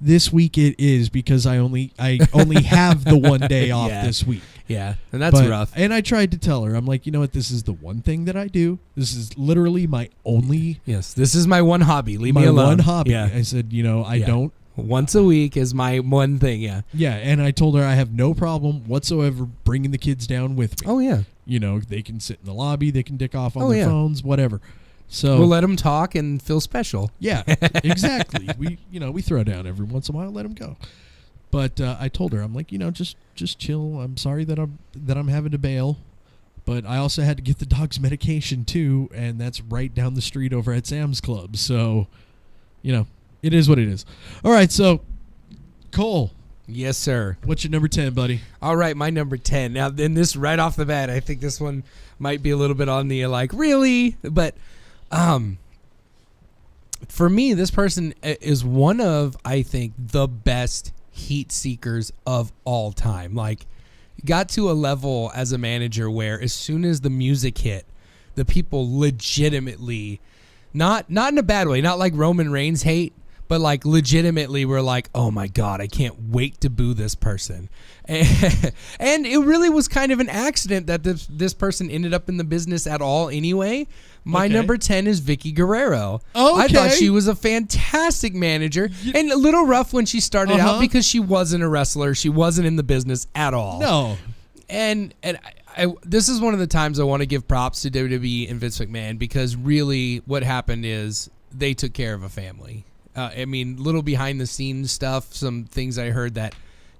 this week it is because I only have the one day off Yeah. this week. Yeah, and that's But- rough. And I tried to tell her, I'm like, you know what? This is the one thing that I do. This is literally my only, Yes, this is my one hobby. Leave my me alone. one hobby. Yeah. I said, I Yeah. don't. Once a week is my one thing. Yeah. Yeah, and I told her I have no problem whatsoever bringing the kids down with me. Oh yeah. They can sit in the lobby, they can dick off on Oh, their yeah. phones, whatever. So We'll let them talk and feel special. yeah, exactly. We throw down every once in a while, let them go. But I told her, I'm like, just chill. I'm sorry that I'm having to bail, but I also had to get the dog's medication too, and that's right down the street over at Sam's Club. So, it is what it is. All right, so Cole, Yes, sir. what's your number 10, buddy? All right, my number 10. Now, in this right off the bat, I think this one might be a little bit on the like, really? But for me, this person is one of, I think, the best heat seekers of all time. Like, got to a level as a manager where as soon as the music hit, the people legitimately, not in a bad way, not like Roman Reigns hate, but like legitimately were like, oh my God, I can't wait to boo this person. And it really was kind of an accident that this person ended up in the business at all anyway. My Okay. number 10 is Vicky Guerrero. I thought Okay. she was a fantastic manager and a little rough when she started out because she wasn't a wrestler. She wasn't in the business at all. No. And I this is one of the times I want to give props to WWE and Vince McMahon, because really what happened is they took care of a family. I mean, little behind the scenes stuff, some things I heard that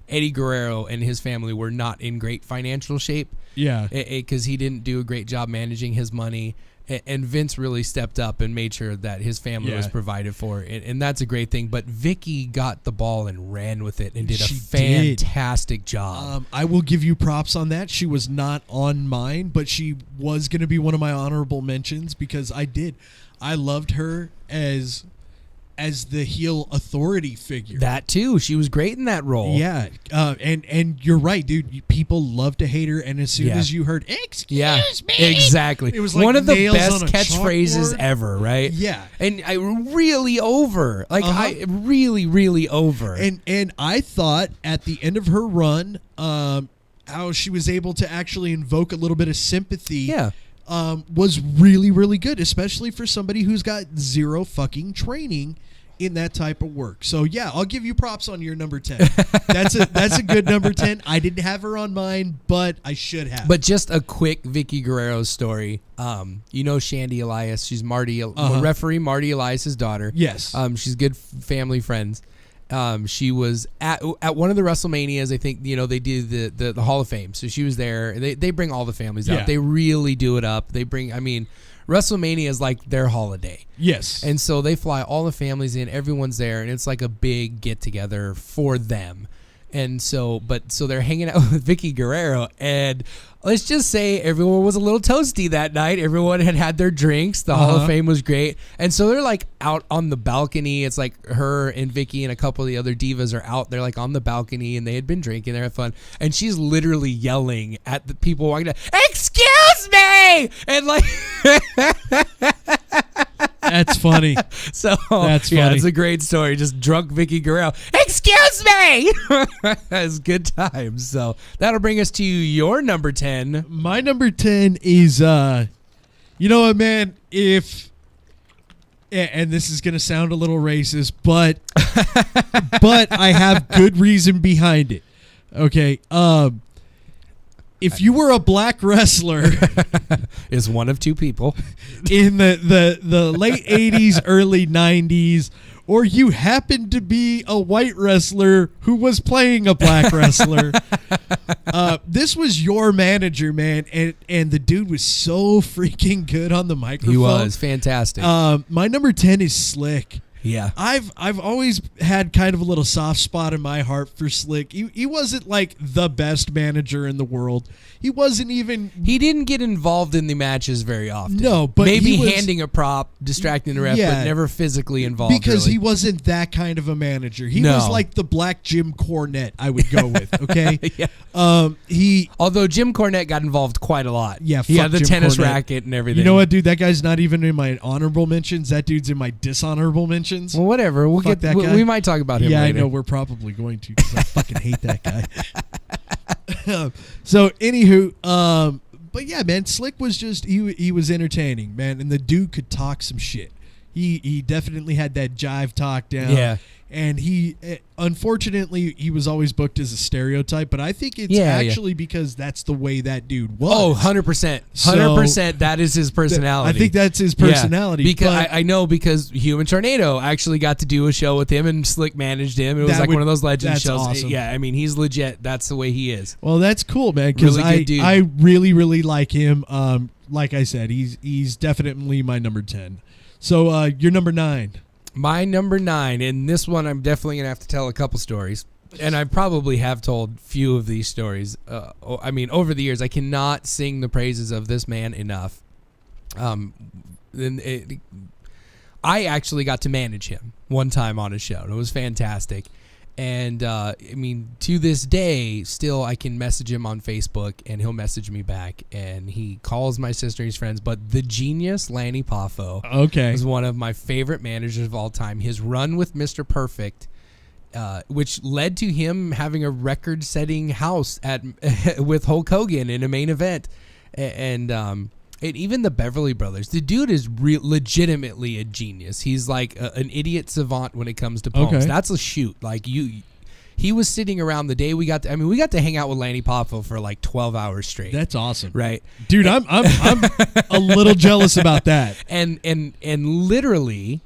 Eddie Guerrero and his family were not in great financial shape. Yeah. Because he didn't do a great job managing his money. And Vince really stepped up and made sure that his family was provided for, and that's a great thing. But Vicky got the ball and ran with it and did a fantastic job. I will give you props on that. She was not on mine, but she was going to be one of my honorable mentions because I loved her as the heel authority figure. That too, she was great in that role. Yeah, and you're right, dude. People love to hate her, and as soon as you heard "Excuse me," exactly, it was like one of the nails best on a catchphrases chalkboard. ever, right? Yeah, and I really over, I really over. And I thought at the end of her run, how she was able to actually invoke a little bit of sympathy. Yeah. Was really, really good, especially for somebody who's got zero fucking training in that type of work. So yeah, I'll give you props on your number 10. That's a good number 10. I didn't have her on mine, but I should have. But just a quick Vicky Guerrero story. You know Shandy Elias. She's referee Marty Elias's daughter. Yes. She's good family friends. She was at one of the WrestleManias. I think they do the Hall of Fame. So she was there. They bring all the families out. They really do it up. WrestleMania is like their holiday. Yes. And so they fly all the families in. Everyone's there, and it's like a big get together for them. And so they're hanging out with Vicky Guerrero, and let's just say everyone was a little toasty that night. Everyone had their drinks. The Hall of Fame was great. And so they're like out on the balcony. It's like her and Vicky and a couple of the other divas are out there like on the balcony, and they had been drinking. They're having fun. And she's literally yelling at the people walking down, "Excuse me!" And like... That's funny. So that's funny. Yeah, it's a great story. Just drunk Vicky Guerrero. Excuse me. It's good times. So that'll bring us to your number 10. My number 10 is, you know what, man? And this is gonna sound a little racist, but I have good reason behind it. Okay. If you were a black wrestler is one of two people in the late 80s, early 90s, or you happened to be a white wrestler who was playing a black wrestler, this was your manager, man, and the dude was so freaking good on the microphone. He was fantastic. My number 10 is Slick. Yeah. I've always had kind of a little soft spot in my heart for Slick. He wasn't like the best manager in the world. He didn't get involved in the matches very often. No, but maybe handing a prop, distracting the ref, but never physically involved. Because he wasn't that kind of a manager. He was like the black Jim Cornette, I would go with. Okay. Yeah. Although Jim Cornette got involved quite a lot. Yeah. He had the Jim tennis Cornette. Racket and everything. You know what, dude? That guy's not even in my honorable mentions. That dude's in my dishonorable mentions. Well, whatever. We'll Fuck get that guy. We might talk about him later. I know we're probably going to because I fucking hate that guy. So, anywho, but yeah, man, Slick was just he was entertaining, man, and the dude could talk some shit. He definitely had that jive talk down. Yeah. And unfortunately, he was always booked as a stereotype, but I think it's actually because that's the way that dude was. Oh, 100%. 100%. That is his personality. I think that's his personality. Yeah, because I know because Human Tornado actually got to do a show with him, and Slick managed him. It was like one of those legend shows. Awesome. Yeah, I mean, he's legit. That's the way he is. Well, that's cool, man, because really good dude. I really, really like him. Like I said, he's definitely my number 10. So you're number 9. My number 9, and this one I'm definitely going to have to tell a couple stories. And I probably have told few of these stories. I mean, over the years, I cannot sing the praises of this man enough. I actually got to manage him one time on a show, and it was fantastic. And, I mean, to this day, still I can message him on Facebook, and he'll message me back, and he calls my sister and his friends. But the genius Lanny Poffo is one of my favorite managers of all time. His run with Mr. Perfect, which led to him having a record-setting house with Hulk Hogan in a main event. And even the Beverly Brothers. The dude is legitimately a genius. He's like an idiot savant when it comes to poems. Okay. That's a shoot. Like he was sitting around the day we got to hang out with Lanny Poffo for like 12 hours straight. That's awesome, right, dude? I'm a little jealous about that. And literally,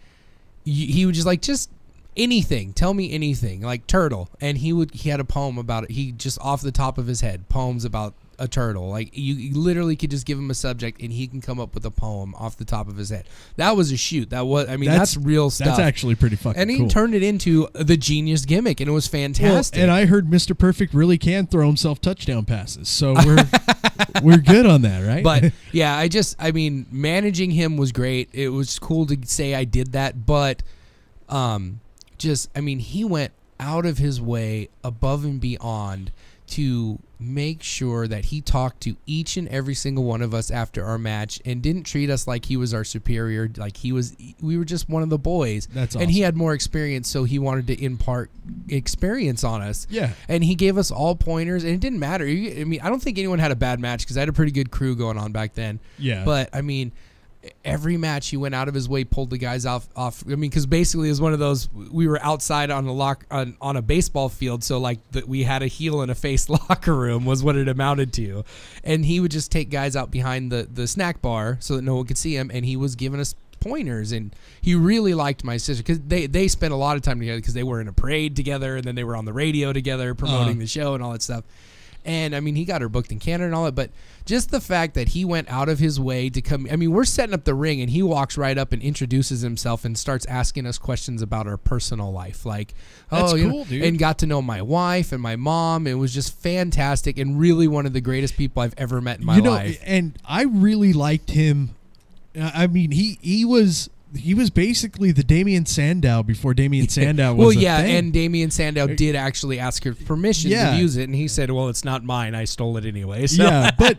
he would just anything. Tell me anything, like Turtle, and he had a poem about it. He just off the top of his head, poems about a turtle. Like you literally could just give him a subject and he can come up with a poem off the top of his head. That was a shoot. That's real stuff. That's actually pretty fucking and he cool. turned it into the genius gimmick, and it was fantastic. Well, and I heard Mr. Perfect really can throw himself touchdown passes, so we're good on that, right? But yeah, managing him was great. It was cool to say I did that, but he went out of his way, above and beyond, to make sure that he talked to each and every single one of us after our match and didn't treat us like he was our superior, like we were just one of the boys. That's awesome. And he had more experience, so he wanted to impart experience on us. Yeah. And he gave us all pointers, and it didn't matter. I don't think anyone had a bad match because I had a pretty good crew going on back then. Yeah. But every match he went out of his way, pulled the guys off. Because basically it was one of those, we were outside on a baseball field, so we had a heel and a face locker room was what it amounted to, and he would just take guys out behind the snack bar so that no one could see him, and he was giving us pointers. And he really liked my sister because they spent a lot of time together because they were in a parade together, and then they were on the radio together promoting the show and all that stuff. And he got her booked in Canada and all that, but just the fact that he went out of his way to come. We're setting up the ring, and he walks right up and introduces himself and starts asking us questions about our personal life, like, that's cool, dude. And got to know my wife and my mom. It was just fantastic, and really one of the greatest people I've ever met in my life. And I really liked him. He was basically the Damien Sandow before Damien Sandow was a thing. And Damien Sandow did actually ask her permission to use it, and he said, well, it's not mine. I stole it anyway. So. Yeah, but,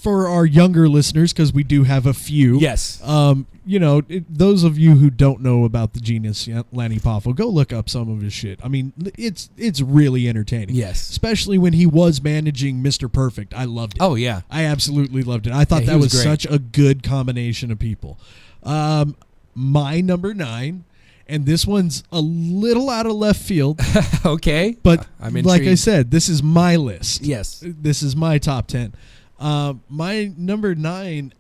for our younger listeners, because we do have a few. Yes. Those of you who don't know about the genius Lanny Poffo, go look up some of his shit. It's really entertaining. Yes. Especially when he was managing Mr. Perfect. I loved it. Oh, yeah. I absolutely loved it. I thought that was such a good combination of people. My number 9, and this one's a little out of left field. Okay. But I'm intrigued. like I said, this is my list. Yes. This is my top 10. My number 9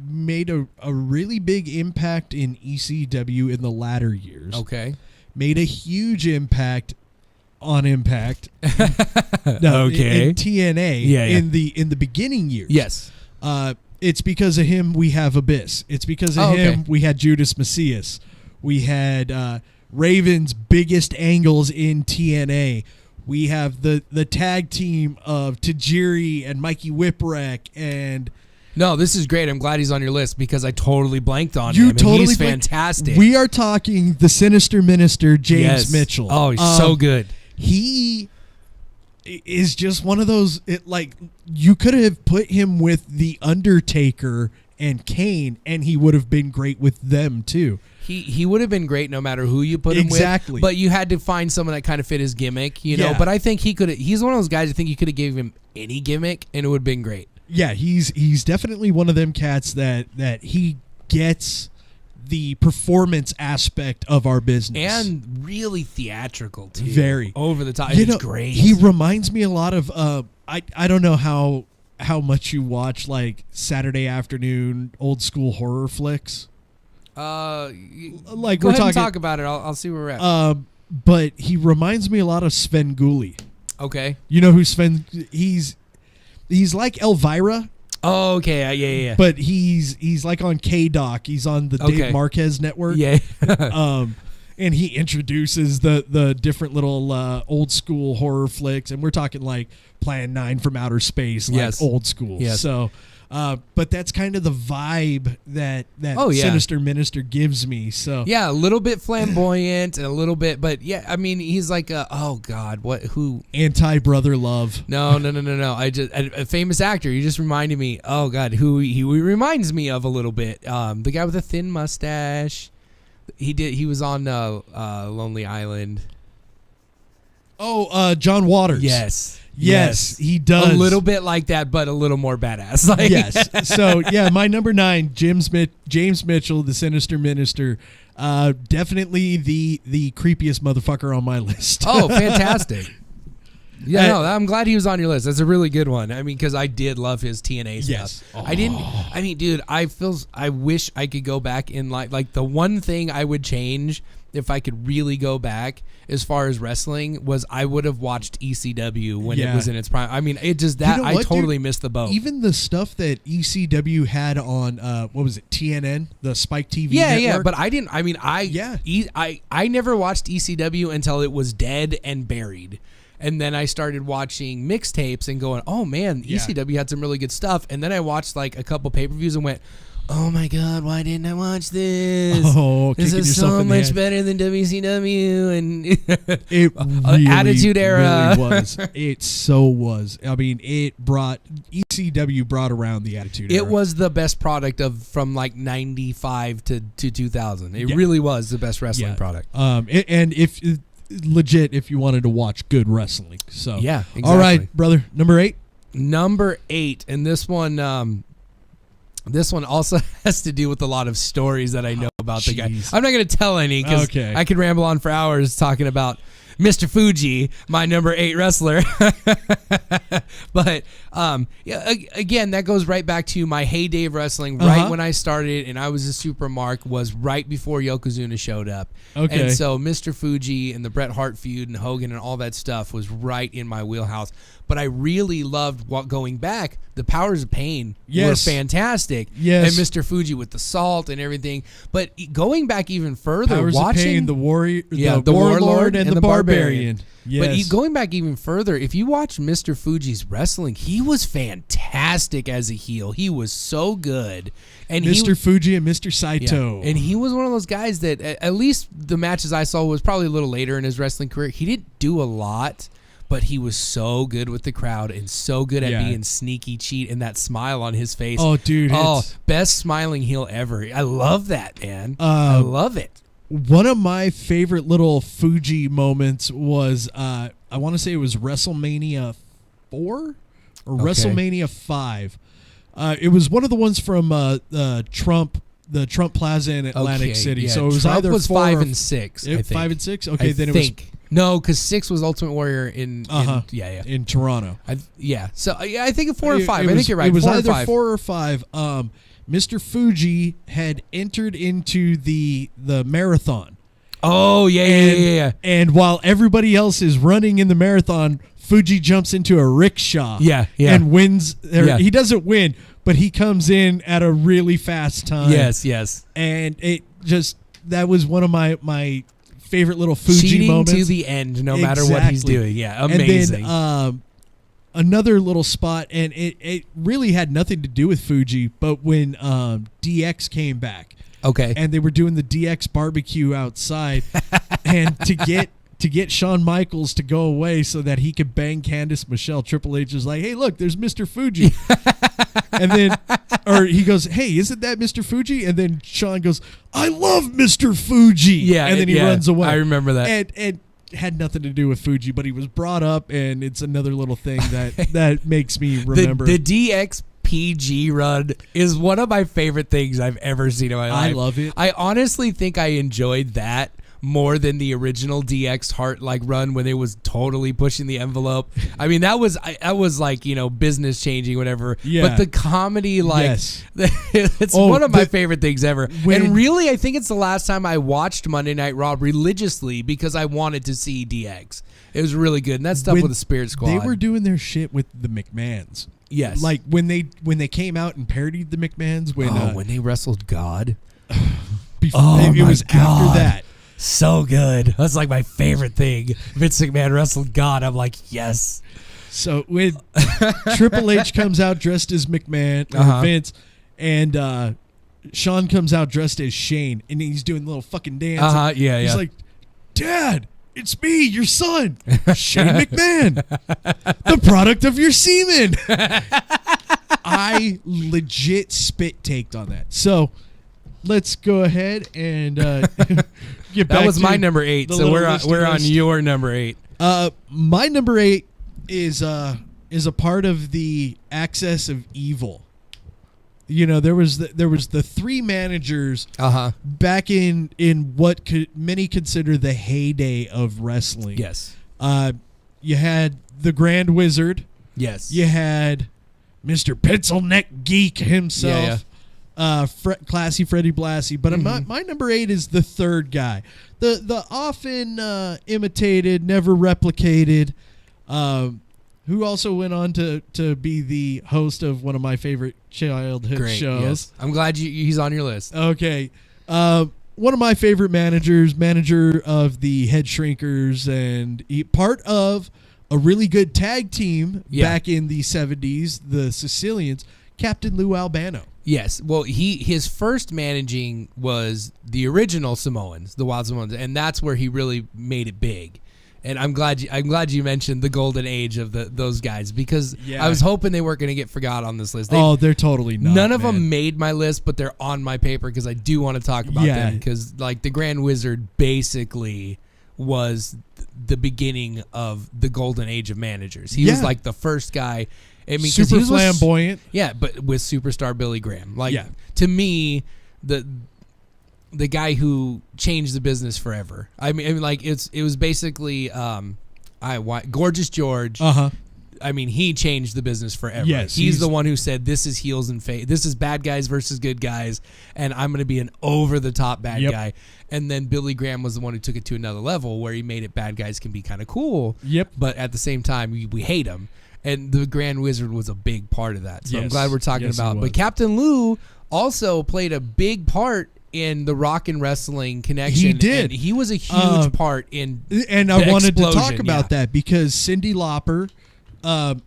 made a really big impact in ECW in the latter years. Okay. Made a huge impact on Impact. Okay. In TNA. Yeah. In the beginning years. Yes. It's because of him we have Abyss. It's because of him we had Judas Macias. We had Raven's biggest angles in TNA. We have the tag team of Tajiri and Mikey Whipwreck and... No, this is great. I'm glad he's on your list because I totally blanked on him. He's fantastic. We are talking the Sinister Minister, James Mitchell. Oh, he's so good. He is just one of those, you could have put him with The Undertaker and Kane, and he would have been great with them, too. He would have been great no matter who you put him with. Exactly. But you had to find someone that kind of fit his gimmick, you know. Yeah. But I think he's one of those guys I think you could have gave him any gimmick, and it would have been great. Yeah, he's definitely one of them cats that he gets the performance aspect of our business. And really theatrical, too. Very. Over the top. It's great. He reminds me a lot of, I don't know how much you watch, Saturday afternoon old school horror flicks. Go We're ahead talking, and talk about it. I'll see where we're at. But he reminds me a lot of Sven Gulli. Okay. You know who Sven... He's like Elvira. Oh, okay. Yeah. But he's like on K-Doc. He's on the Dave Marquez network. Yeah. And he introduces the different little old school horror flicks. And we're talking like Plan 9 from Outer Space, old school. Yes. So... but that's kind of the vibe that Sinister Minister gives me. So yeah, a little bit flamboyant and a little bit, but yeah, he's like who anti-brother love. No. I just a famous actor. You just reminded me. Oh God, who he reminds me of a little bit. The guy with the thin mustache. He was on Lonely Island. Oh, John Waters. Yes, he does. A little bit like that, but a little more badass. Yes. So, yeah, my number 9, James Mitchell, the Sinister Minister. Definitely the creepiest motherfucker on my list. Oh, fantastic. Yeah, I'm glad he was on your list. That's a really good one. because I did love his TNA stuff. Yes. Dude, I wish I could go back in like the one thing I would change if I could really go back as far as wrestling, was I would have watched ECW when it was in its prime. I mean, it just that I totally missed the boat. Even the stuff that ECW had on what was it, TNN, the Spike TV network? Yeah, but I didn't. I mean, I never watched ECW until it was dead and buried. And then I started watching mixtapes and going, oh man, ECW had some really good stuff. And then I watched like a couple pay-per-views and went, oh my God, why didn't I watch this? Oh, this is so much better than WCW and it really, Attitude Era. Really was. It so was. I mean, ECW brought around the Attitude Era. It was the best product from like 95 to 2000. It really was the best wrestling product. And if you wanted to watch good wrestling. So yeah, exactly. All right, brother, number 8. Number 8, and this one also has to do with a lot of stories that I know about the guy. I'm not going to tell any because I could ramble on for hours talking about Mr. Fuji, my number 8 wrestler. But again, that goes right back to my heyday of wrestling. Right when I started, and I was a super mark, was right before Yokozuna showed up. And so Mr. Fuji and the Bret Hart feud and Hogan and all that stuff was right in my wheelhouse. But I really loved going back. The Powers of Pain were fantastic. Yes. And Mr. Fuji with the salt and everything. But going back even further, Powers watching of Pain, the Warrior, the Warlord and the Barbarian. Yes. But going back even further, if you watch Mr. Fuji's wrestling, he was fantastic as a heel. He was so good. And Mr. Fuji and Mr. Saito. Yeah. And he was one of those guys that, at least the matches I saw was probably a little later in his wrestling career. He didn't do a lot, but he was so good with the crowd and so good at being sneaky cheat and that smile on his face. Oh, dude. Best smiling heel ever. I love that, man. I love it. One of my favorite little Fuji moments was, I want to say it was WrestleMania 4 or WrestleMania 5. It was one of the ones from the Trump Plaza in Atlantic City. So it was Trump either was 4 5 and 6. I think. 5 and 6. Okay, I then think. it was. No, because 6 was Ultimate Warrior in Toronto. So I think 4 or 5. I think you're right. It was either 5. 4 or 5. Mr. Fuji had entered into the marathon. Oh yeah. And while everybody else is running in the marathon, Fuji jumps into a rickshaw. And wins. He doesn't win, but he comes in at a really fast time. Yes. And that was one of my favorite little Fuji cheating moments. to the end, no matter what he's doing. Yeah, amazing. And then another little spot, and it really had nothing to do with Fuji, but when DX came back. Okay. And they were doing the DX barbecue outside, and to get Shawn Michaels to go away so that he could bang Candice Michelle, Triple H is like, hey, look, there's Mr. Fuji. And then, or he goes, hey, isn't that Mr. Fuji? And then Shawn goes, I love Mr. Fuji. Yeah. And then he runs away. I remember that. And had nothing to do with Fuji, but he was brought up, and it's another little thing that makes me remember. The DX PG run is one of my favorite things I've ever seen in my life. I love it. I honestly think I enjoyed that more than the original DX Hart run when it was totally pushing the envelope. I mean, that was like, business changing, whatever. Yeah. But the comedy, it's one of my favorite things ever. And really, I think it's the last time I watched Monday Night Raw religiously because I wanted to see DX. It was really good, and that stuff with the Spirit Squad. They were doing their shit with the McMahons. Yes, like when they came out and parodied the McMahons when they wrestled God. It was after that. So good. That's like my favorite thing. Vince McMahon wrestled God. I'm like, yes. So when Triple H comes out dressed as McMahon or Vince, and Shawn comes out dressed as Shane, and he's doing a little fucking dance. He's like, Dad, it's me, your son, Shane McMahon, the product of your semen. I legit spit taked on that. So let's go ahead and get back. That was my number 8. So we're on your number 8. My number 8 is a part of the Axis of Evil. There was the 3 managers back in what many consider the heyday of wrestling. Yes. You had the Grand Wizard. Yes. You had Mr. Pencil Neck Geek himself. Classy Freddie Blassie. But my number 8 is the third guy, the often imitated, never replicated, who also went on to be the host of one of my favorite childhood shows. Yes. I'm glad he's on your list. Okay. One of my favorite managers, manager of the Head Shrinkers, and part of a really good tag team back in the 70s, the Sicilians, Captain Lou Albano. Yes. Well, his first managing was the original Samoans, the Wild Samoans, and that's where he really made it big. And I'm glad you mentioned the golden age of those guys, because I was hoping they weren't going to get forgot on this list. They're totally not. None of them made my list, but they're on my paper because I do want to talk about them, because like the Grand Wizard basically was the beginning of the golden age of managers. He was like the first guy. I mean, super flamboyant. But with superstar Billy Graham. To me, the guy who changed the business forever. I mean, like it was basically Gorgeous George. I mean, he changed the business forever. Yes, he's the one who said this is heels and face. This is bad guys versus good guys, and I'm going to be an over the top bad guy. And then Billy Graham was the one who took it to another level, where he made it bad guys can be kind of cool. But at the same time, we hate them. And the Grand Wizard was a big part of that. So I'm glad we're talking about. But Captain Lou also played a big part in the rock and wrestling connection. He did. And he was a huge part in and I wanted to talk about that because Cyndi Lauper,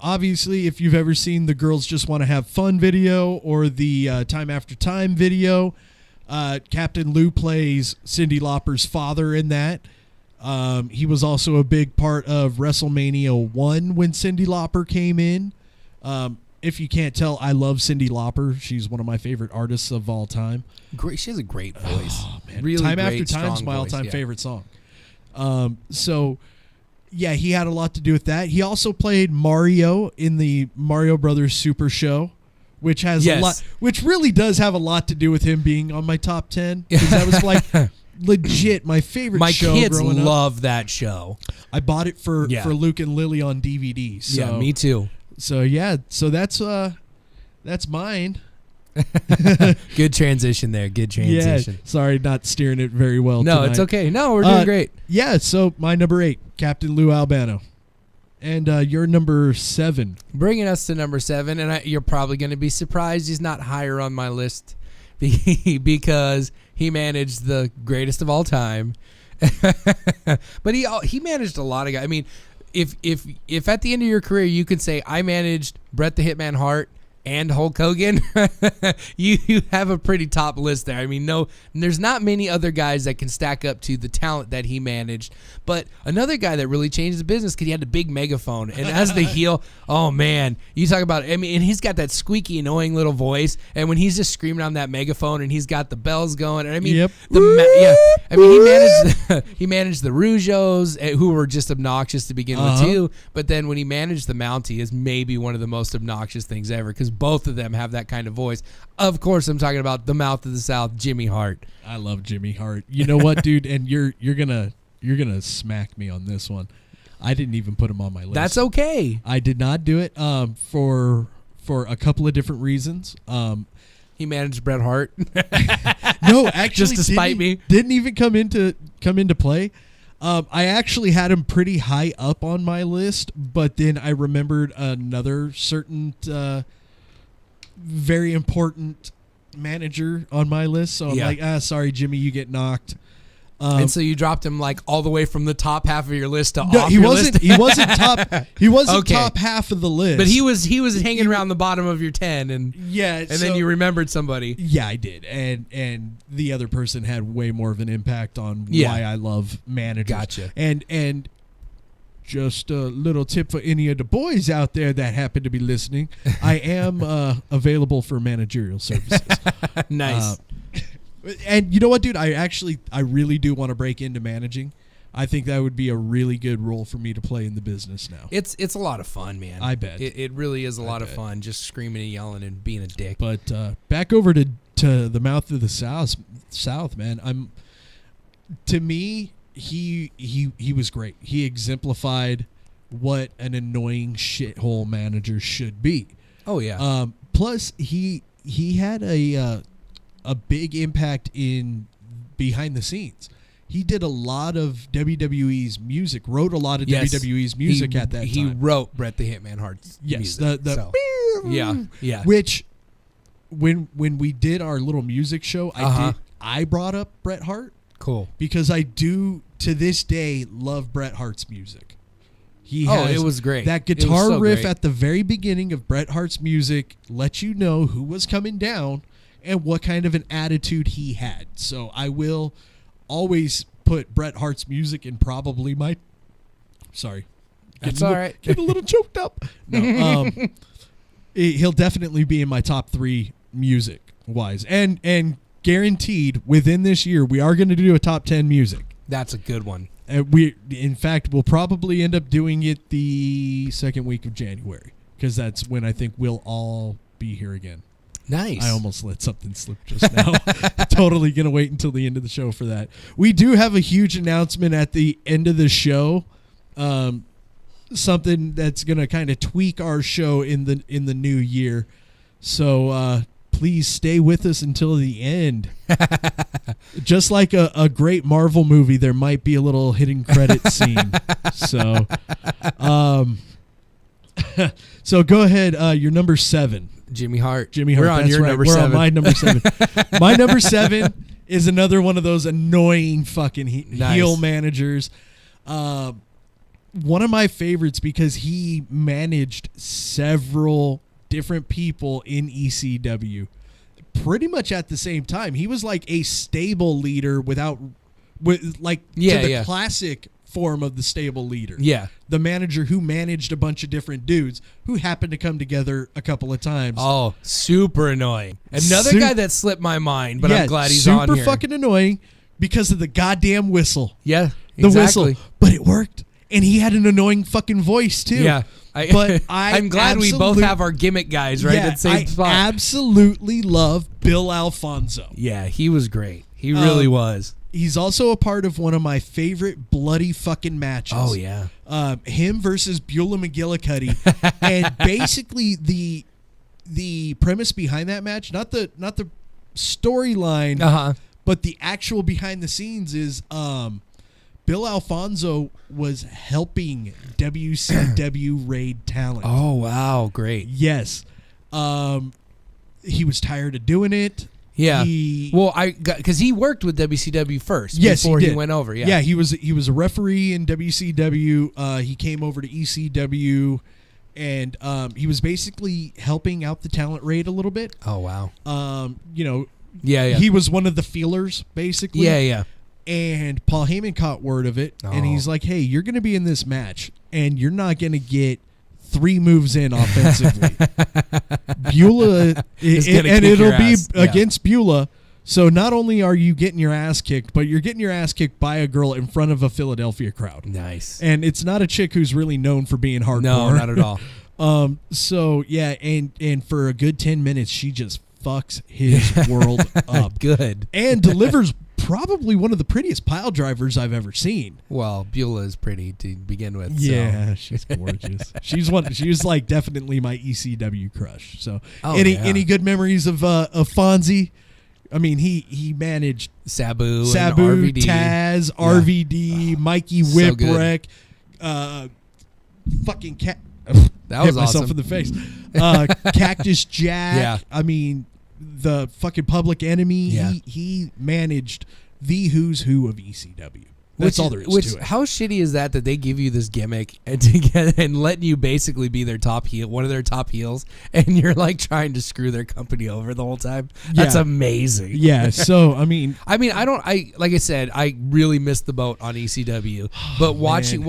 obviously, if you've ever seen the Girls Just Want to Have Fun video or the Time After Time video, Captain Lou plays Cyndi Lauper's father in that. He was also a big part of WrestleMania 1 when Cyndi Lauper came in. If you can't tell, I love Cyndi Lauper. She's one of my favorite artists of all time. Great, she has a great voice. Oh, man. Really Time great, After Time's my voice, all-time favorite song. So, yeah, he had a lot to do with that. He also played Mario in the Mario Brothers Super Show, which has a lot, which really does have a lot to do with him being on my top 10. Because that was like legit my favorite show growing up. My kids love that show. I bought it for Luke and Lily on DVD. So, yeah, me too. So that's mine. Good transition there. Good transition. Yeah, sorry, not steering it very well. No, tonight. it's okay. No, we're doing great. Yeah, so my number 8, Captain Lou Albano, and your number 7. Bringing us to number 7, and you're probably going to be surprised he's not higher on my list because he managed the greatest of all time. But he managed a lot of guys. I mean, if at the end of your career you could say I managed Bret the Hitman Hart and Hulk Hogan, you have a pretty top list there. I mean, there's not many other guys that can stack up to the talent that he managed. But another guy that really changed the business because he had a big megaphone. And as the heel, oh man, you talk about, I mean, and he's got that squeaky, annoying little voice. And when he's just screaming on that megaphone and he's got the bells going, and I mean, he managed the Rougeos, who were just obnoxious to begin with too. But then when he managed the Mountie, is maybe one of the most obnoxious things ever because both of them have that kind of voice. Of course, I'm talking about the Mouth of the South, Jimmy Hart. I love Jimmy Hart. You know what, dude? And you're gonna smack me on this one. I didn't even put him on my list. That's okay. I did not do it for a couple of different reasons. He managed Bret Hart. No, actually, just to spite me, didn't even come into play. I actually had him pretty high up on my list, but then I remembered another certain very important manager on my list. So I'm like, sorry, Jimmy, you get knocked. And so you dropped him like all the way from the top half of your list to off your list? He wasn't top. He wasn't top half of the list. But he was hanging around the bottom of your 10, and then you remembered somebody. Yeah, I did, and the other person had way more of an impact on why I love managers. Gotcha. And just a little tip for any of the boys out there that happen to be listening: I am available for managerial services. Nice. And you know what, dude? I really do want to break into managing. I think that would be a really good role for me to play in the business now. It's a lot of fun, man. I bet. It really is a lot of fun, just screaming and yelling and being a dick. But back over to the Mouth of the South, man. To me, he was great. He exemplified what an annoying shithole manager should be. Oh yeah. Plus he had a a big impact in behind the scenes. He did a lot of WWE's music, wrote a lot of WWE's music at that time. He wrote Bret the Hitman Hart's music. Yeah. Which, when we did our little music show, I brought up Bret Hart. Cool. Because I do, to this day, love Bret Hart's music. It was great. That guitar riff at the very beginning of Bret Hart's music lets you know who was coming down and what kind of an attitude he had. So I will always put Bret Hart's music in probably my... Sorry. That's all right. Getting a little choked up. No, he'll definitely be in my top 3 music-wise. And guaranteed, within this year, we are going to do a top 10 music. That's a good one. In fact, we'll probably end up doing it the second week of January, because that's when I think we'll all be here again. Nice. I almost let something slip just now. Totally going to wait until the end of the show for that. We do have a huge announcement at the end of the show. Something that's going to kind of tweak our show in the new year. So please stay with us until the end. Just like a great Marvel movie, there might be a little hidden credit scene. So so go ahead. Your number 7. Jimmy Hart. We're on your number 7. We're on my number 7. My number 7 is another one of those annoying fucking heel managers. One of my favorites because he managed several different people in ECW pretty much at the same time. He was like a stable leader the classic form of the stable leader. Yeah. The manager who managed a bunch of different dudes who happened to come together a couple of times. Oh, super annoying. Another guy that slipped my mind, but I'm glad he's on here. Super fucking annoying because of the goddamn whistle. Yeah, the whistle. But it worked. And he had an annoying fucking voice too. Yeah. I'm glad we both have our gimmick guys right at the same spot. I absolutely love Bill Alfonso. Yeah, he was great. He really was. He's also a part of one of my favorite bloody fucking matches. Oh, yeah. Him versus Beulah McGillicuddy. And basically the premise behind that match, not the storyline, but the actual behind the scenes is Bill Alfonso was helping WCW raid talent. Oh, wow. Great. Yes. He was tired of doing it. Yeah. Because he worked with WCW first before he went over. Yeah. Yeah, he was a referee in WCW. He came over to ECW, and he was basically helping out the talent raid a little bit. Oh, wow. He was one of the feelers, basically. Yeah, yeah. And Paul Heyman caught word of it, and he's like, hey, you're going to be in this match, and you're not going to get 3 moves in offensively. Beulah, and it'll be against Beulah. So not only are you getting your ass kicked, but you're getting your ass kicked by a girl in front of a Philadelphia crowd. Nice. And it's not a chick who's really known for being hardcore. No, not at all. So, yeah, and for a good 10 minutes, she just fucks his world up. Good. And delivers probably one of the prettiest pile drivers I've ever seen. Well, Beulah is pretty to begin with. Yeah, she's gorgeous. She was like definitely my ECW crush. So any good memories of Fonzie? I mean, he managed Sabu, RVD. Taz, RVD, Mikey Whipwreck, fucking cat. That was hit myself awesome. in the face. Cactus Jack. Yeah. I mean, the fucking Public Enemy. Yeah. He managed the who's who of ECW. That's all there is to it. How shitty is that they give you this gimmick and letting you basically be their top heel, one of their top heels, and you're like trying to screw their company over the whole time? That's amazing. Yeah. So I mean, like I said, I really missed the boat on ECW, but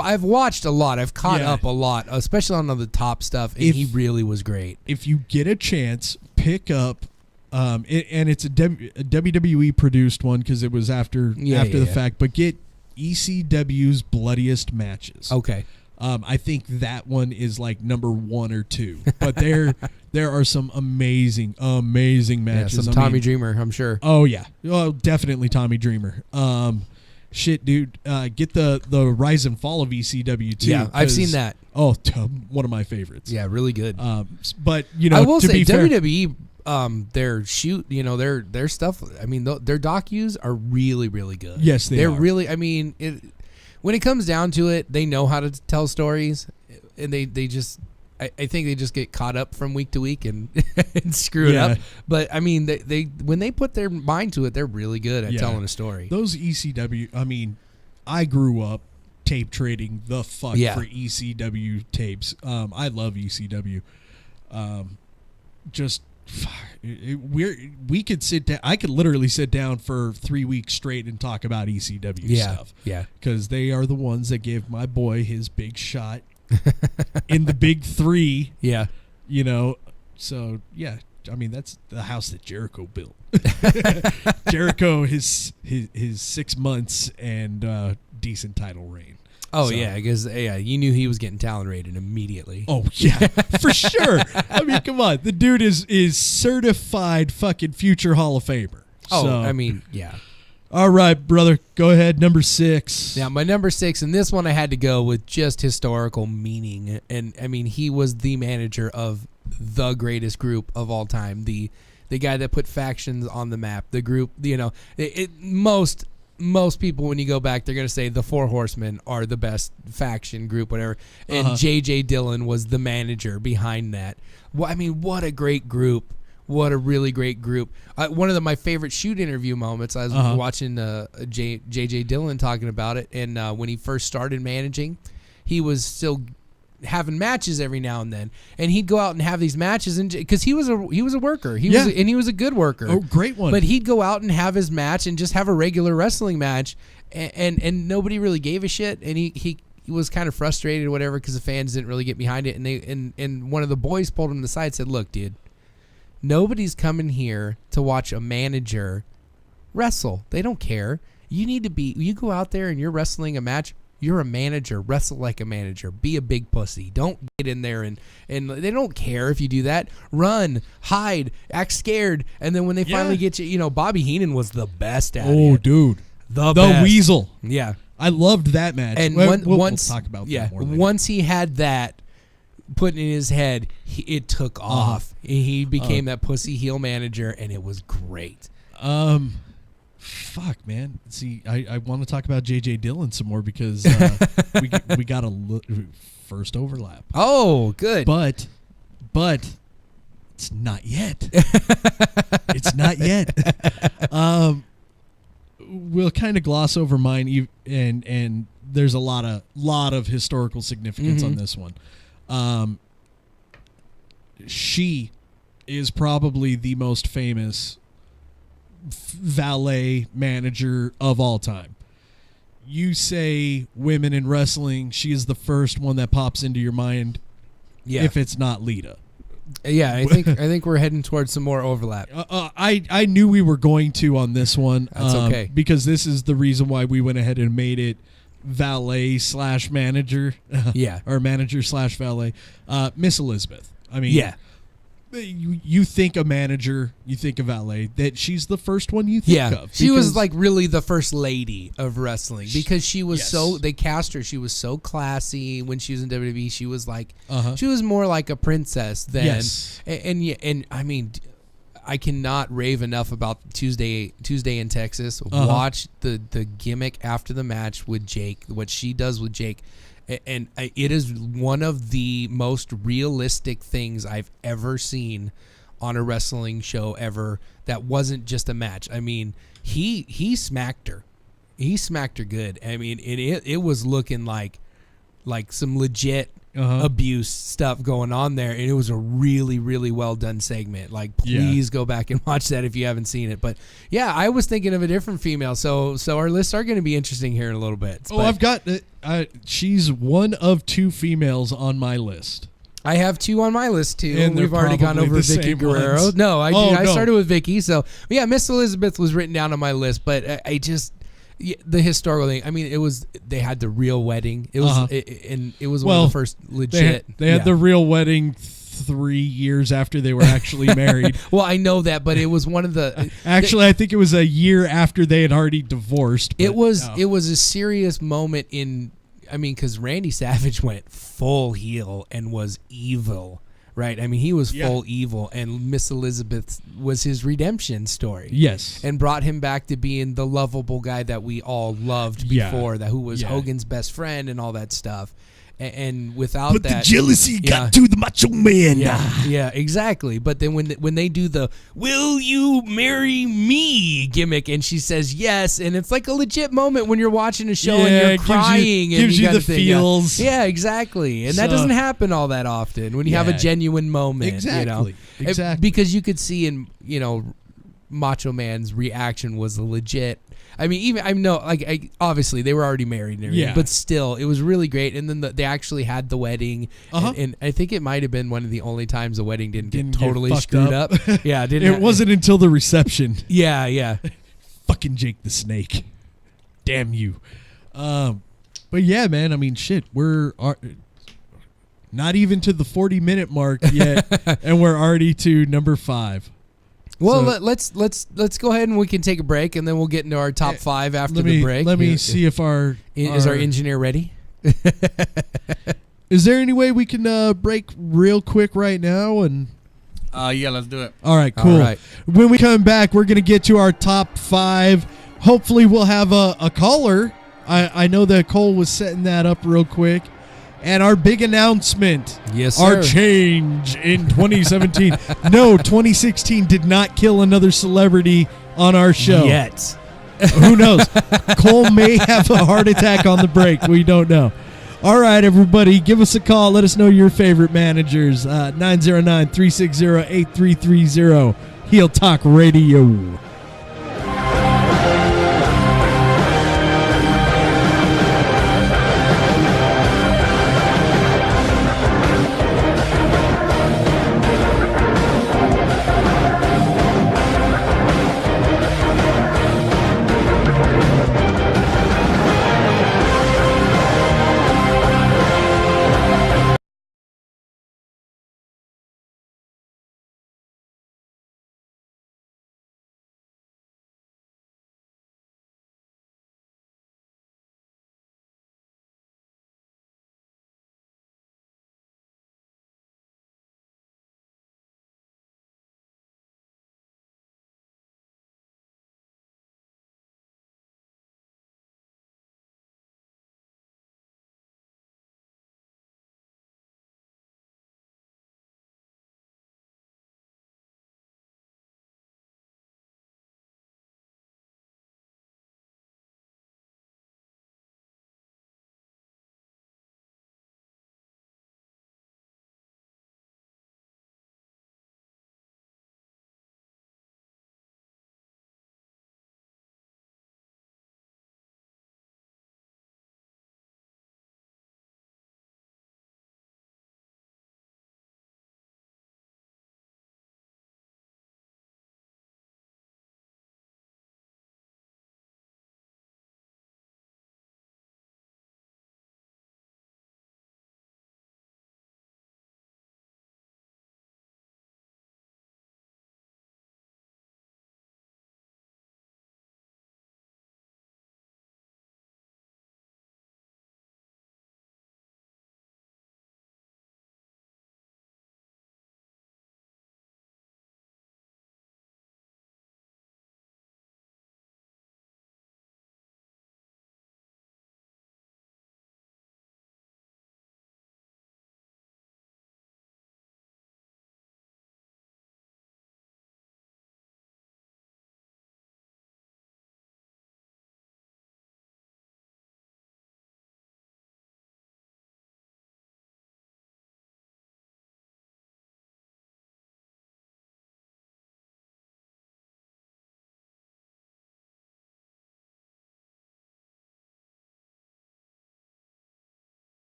I've watched a lot. I've caught up a lot, especially on the top stuff, and he really was great. If you get a chance, pick up. And it's a WWE produced one because it was after the fact, but get ECW's Bloodiest Matches. Okay. I think that one is like number 1 or 2, but there are some amazing matches. Yeah, some Tommy Dreamer, I'm sure. Oh yeah, definitely Tommy Dreamer. Shit, dude, get the Rise and Fall of ECW too. Yeah, I've seen that. Oh, one of my favorites. Yeah, really good. But I will say WWE. their shoot, their stuff. I mean, their docus are really, really good. Yes, they're really. I mean, when it comes down to it, they know how to tell stories, and they just. I think they just get caught up from week to week and screw it up. But I mean, they when they put their mind to it, they're really good at telling a story. Those ECW. I mean, I grew up tape trading the fuck for ECW tapes. I love ECW. We could sit down. I could literally sit down for 3 weeks straight and talk about ECW stuff. Yeah, because they are the ones that gave my boy his big shot in the big three. Yeah, So yeah, I mean that's the house that Jericho built. Jericho his 6 months and decent title reign. Oh, so. Yeah, because you knew he was getting talent rated immediately. Oh, yeah, for sure. I mean, come on. The dude is certified fucking future Hall of Famer. Oh, so. I mean, yeah. All right, brother. Go ahead. Number 6. Now, my number 6, and this one I had to go with just historical meaning. And, I mean, he was the manager of the greatest group of all time. The guy that put factions on the map. The group, most people, when you go back, they're going to say the Four Horsemen are the best faction group, whatever. And J.J. Dillon was the manager behind that. Well, I mean, what a great group. What a really great group. One of my favorite shoot interview moments, I was watching J.J. Dillon talking about it. And when he first started managing, he was still having matches every now and then, and he'd go out and have these matches, and because he was a worker, he was a good worker, great one. But he'd go out and have his match and just have a regular wrestling match, and nobody really gave a shit, and he was kind of frustrated or whatever because the fans didn't really get behind it, and one of the boys pulled him to the side and said, "Look, dude, nobody's coming here to watch a manager wrestle. They don't care. You go out there and you're wrestling a match." You're a manager. Wrestle like a manager. Be a big pussy. Don't get in there and they don't care if you do that. Run, hide, act scared, and then when they finally get you, Bobby Heenan was the best at it. Oh, dude, the best. Weasel. Yeah, I loved that match. And we'll talk about that more later. Once he had that put in his head, it took off. He became that pussy heel manager, and it was great. Fuck, man. See, I want to talk about J.J. Dillon some more because we got a first overlap. Oh, good. But it's not yet. It's not yet. We'll kind of gloss over mine, and there's a lot of historical significance on this one. She is probably the most famous valet manager of all time. You say women in wrestling, she is the first one that pops into your mind. If it's not Lita. Yeah, I think we're heading towards some more overlap. I knew we were going to on this one. That's okay, because this is the reason why we went ahead and made it valet/manager. Or manager/valet. Miss Elizabeth. I mean, you think a manager, you think a valet, that she's the first one you think of. She was like really the first lady of wrestling because she was they cast her. She was so classy when she was in WWE. She was like, she was more like a princess then. And I mean, I cannot rave enough about Tuesday in Texas. Watch the gimmick after the match with Jake, what she does with Jake. And it is one of the most realistic things I've ever seen on a wrestling show ever that wasn't just a match. I mean, he smacked her. He smacked her good. I mean, it was looking like some legit abuse stuff going on there, and it was a really, really well done segment. Like, please go back and watch that if you haven't seen it. But yeah, I was thinking of a different female, so our lists are going to be interesting here in a little bit. Oh, I've got she's one of 2 females on my list. I have 2 on my list too. And we've already gone over Vicky Guerrero. Ones. No, I started with Vicky. So yeah, Miss Elizabeth was written down on my list, but I just. Yeah, the historical thing. I mean, they had the real wedding. It was and it was one of the first legit. They had the real wedding 3 years after they were actually married. Well, I know that, but it was one of the. Actually, I think it was a year after they had already divorced. It was a serious moment in. I mean, because Randy Savage went full heel and was evil right? I mean, he was full evil, and Miss Elizabeth was his redemption story. Yes. And brought him back to being the lovable guy that we all loved before, who was Hogan's best friend and all that stuff. And without but that, the jealousy got to the Macho Man. Yeah, exactly. But then when they do the "Will you marry me?" gimmick, and she says yes, and it's like a legit moment when you're watching a show and you're crying, gives you the feels. Yeah, exactly. And that doesn't happen all that often when you have a genuine moment. Exactly. Exactly. Because you could see in Macho Man's reaction was legit. I mean, even obviously they were already married and everything, but still, it was really great. And then they actually had the wedding, and I think it might have been one of the only times the wedding didn't get totally screwed up. Yeah, it wasn't until the reception. Yeah. Fucking Jake the Snake, damn you. But yeah, man. I mean, shit. We're not even to the 40-minute mark yet, and we're already to number 5. Well, let's go ahead and we can take a break, and then we'll get into our top 5 after the break. Let me see if our engineer ready? Is there any way we can break real quick right now? And yeah, let's do it. All right, cool. All right. When we come back, we're gonna get to our top 5. Hopefully, we'll have a caller. I know that Cole was setting that up real quick. And our big announcement, yes, our sir. change in 2017. No, 2016 did not kill another celebrity on our show. Yet. Who knows? Cole may have a heart attack on the break. We don't know. All right, everybody, give us a call. Let us know your favorite managers. 909-360-8330. Heel Talk Radio.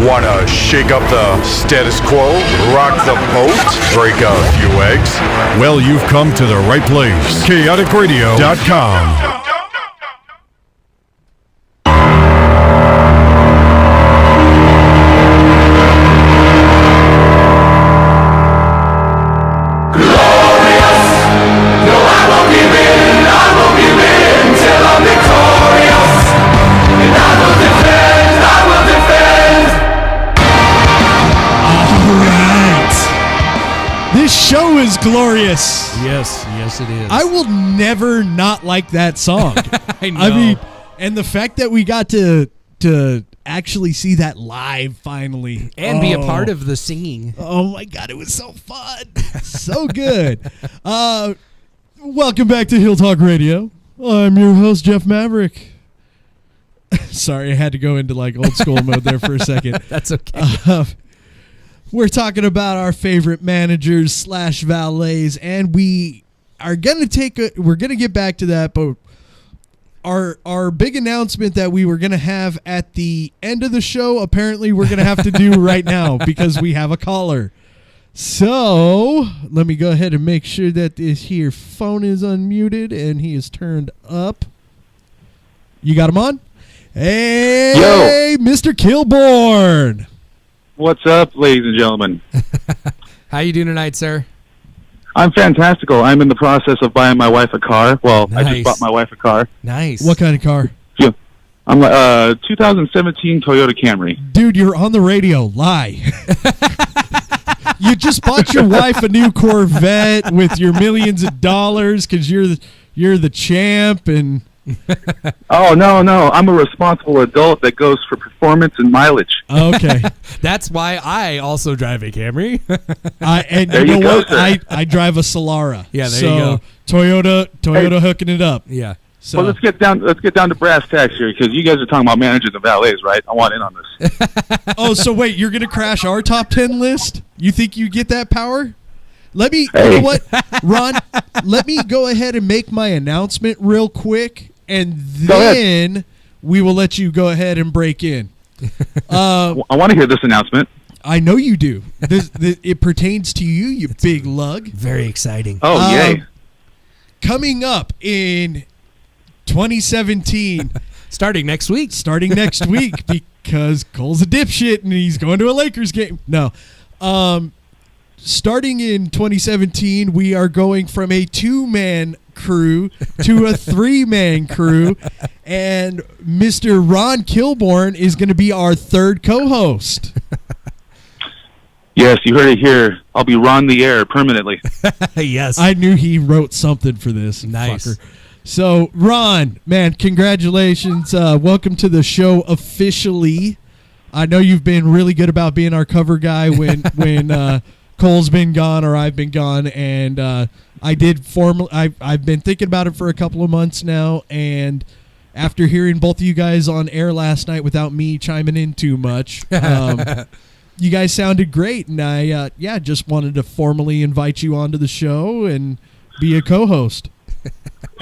Wanna shake up the status quo, rock the boat, break a few eggs? Well, you've come to the right place. KaoticRadio.com. This show is glorious. Yes, it is. I will never not like that song. I know. I mean, and the fact that we got to actually see that live finally and be a part of the singing. Oh my God, it was so fun. So good. Welcome back to Heel Talk Radio. I'm your host, Jeff Maverick. Sorry, I had to go into like old school mode there for a second. That's okay. We're talking about our favorite managers / valets, and we are gonna we're gonna get back to that, but our big announcement that we were gonna have at the end of the show, apparently we're gonna have to do right now because we have a caller. So let me go ahead and make sure that this here phone is unmuted and he is turned up. You got him on? Hey, Yo. Mr. Kilborn. What's up, ladies and gentlemen? How you doing tonight, sir? I'm fantastical. I'm in the process of buying my wife a car. Well, I Nice. just bought my wife a car. Nice. What kind of car? Yeah. I'm 2017 Toyota Camry. Dude, you're on the radio. Lie. You just bought your wife a new Corvette with your millions of dollars because you're the champ and... Oh, no. I'm a responsible adult that goes for performance and mileage. Okay. That's why I also drive a Camry. And There you you know go, what? sir. I drive a Solara. Yeah, there you go. Toyota hooking it up. Yeah. So Well, let's get down to brass tacks here because you guys are talking about managers and valets, right? I want in on this. Oh, so wait, you're gonna crash our top 10 list? You think you get that power? You Hey. know what, Ron? Let me go ahead and make my announcement real quick, and Go ahead. then we will let you go ahead and break in. I want to hear this announcement. I know you do. It pertains to you, you big lug. Very exciting. Oh, yay. Coming up in 2017, Starting next week. starting next week, because Cole's a dipshit and he's going to a Lakers game. No. Starting in 2017, we are going from a 2-man crew to a 3-man crew, and Mr. Ron Kilborn is going to be our third co-host. Yes, you heard it here. I'll be Ron the Air permanently. Yes. I knew he wrote something for this. Nice. Fucker. So, Ron, man, congratulations. Welcome to the show officially. I know you've been really good about being our cover guy when Cole's been gone or I've been gone, and I've been thinking about it for a couple of months now, and after hearing both of you guys on air last night without me chiming in too much, you guys sounded great, and I just wanted to formally invite you onto the show and be a co-host.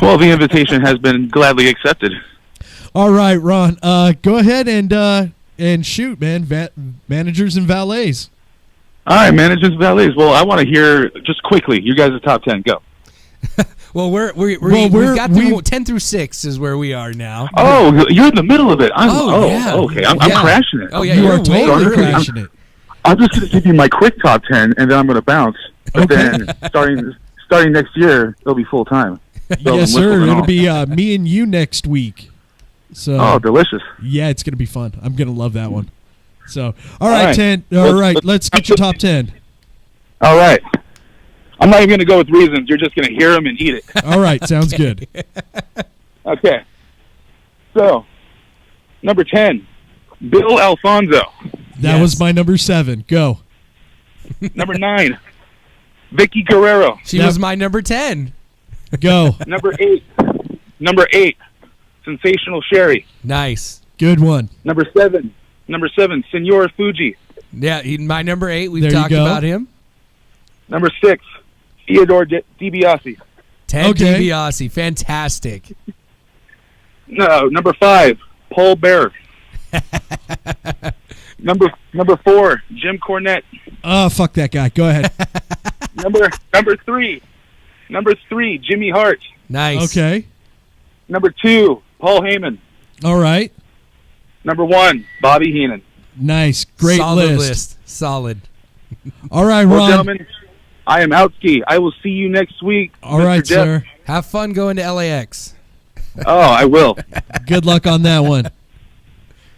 Well, the invitation has been gladly accepted. All right, Ron, go ahead and shoot, man. Managers and valets. All right, managers and valets. Well, I want to hear, just quickly, you guys are top 10. Go. Well, we've got 10 through 6 is where we are now. Oh, you're in the middle of it. Yeah. Okay. I'm Yeah. crashing it. Oh, yeah, You you're are way totally early. crashing it. I'm just going to give you my quick top 10, and then I'm going to bounce. But then, starting next year, it'll be full time. So Yes, I'm sir. whistling It'll off. be me and you next week. So Oh, delicious. yeah, it's gonna be fun. I'm gonna love that one. So all right, right. 10. All right, let's get your top 10. All right. I'm not even going to go with reasons. You're just going to hear them and eat it. All right, sounds good. Okay. So, number 10, Bill Alfonso. That Yes. was my number 7. Go. Number 9, Vicky Guerrero. She Yep. was my number 10. Go. Number 8, Sensational Sherry. Nice. Good one. Number 7, Senor Fuji. Yeah, my number 8. We've There you talked go. about him. Number 6, Theodore DiBiase. Ted Okay. DiBiase. Fantastic. No, number 5, Paul Bearer. Number 4, Jim Cornette. Oh, fuck that guy. Go ahead. Number 3, Jimmy Hart. Nice. Okay. Number 2, Paul Heyman. All right. Number 1, Bobby Heenan. Nice. Great Solid list. Solid. All right, Well, Ron. gentlemen, I am outski. I will see you next week. All Mr. right, Jeff. sir. Have fun going to LAX. Oh, I will. Good luck on that one.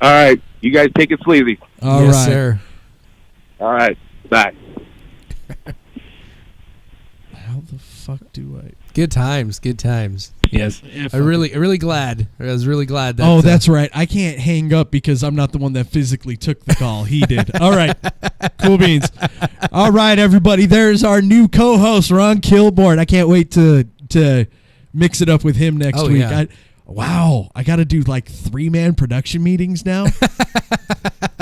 All right. You guys take it sleazy. All right. Yes, sir. All right. Bye. How the fuck do I? Good times. Good times. Yes. If I'm really glad. I was really glad that. Oh, that's right. I can't hang up because I'm not the one that physically took the call. He did. All right. Cool beans. All right, everybody. There's our new co-host, Ron Kilborn. I can't wait to mix it up with him next week. Yeah. Wow. I got to do like 3-man production meetings now.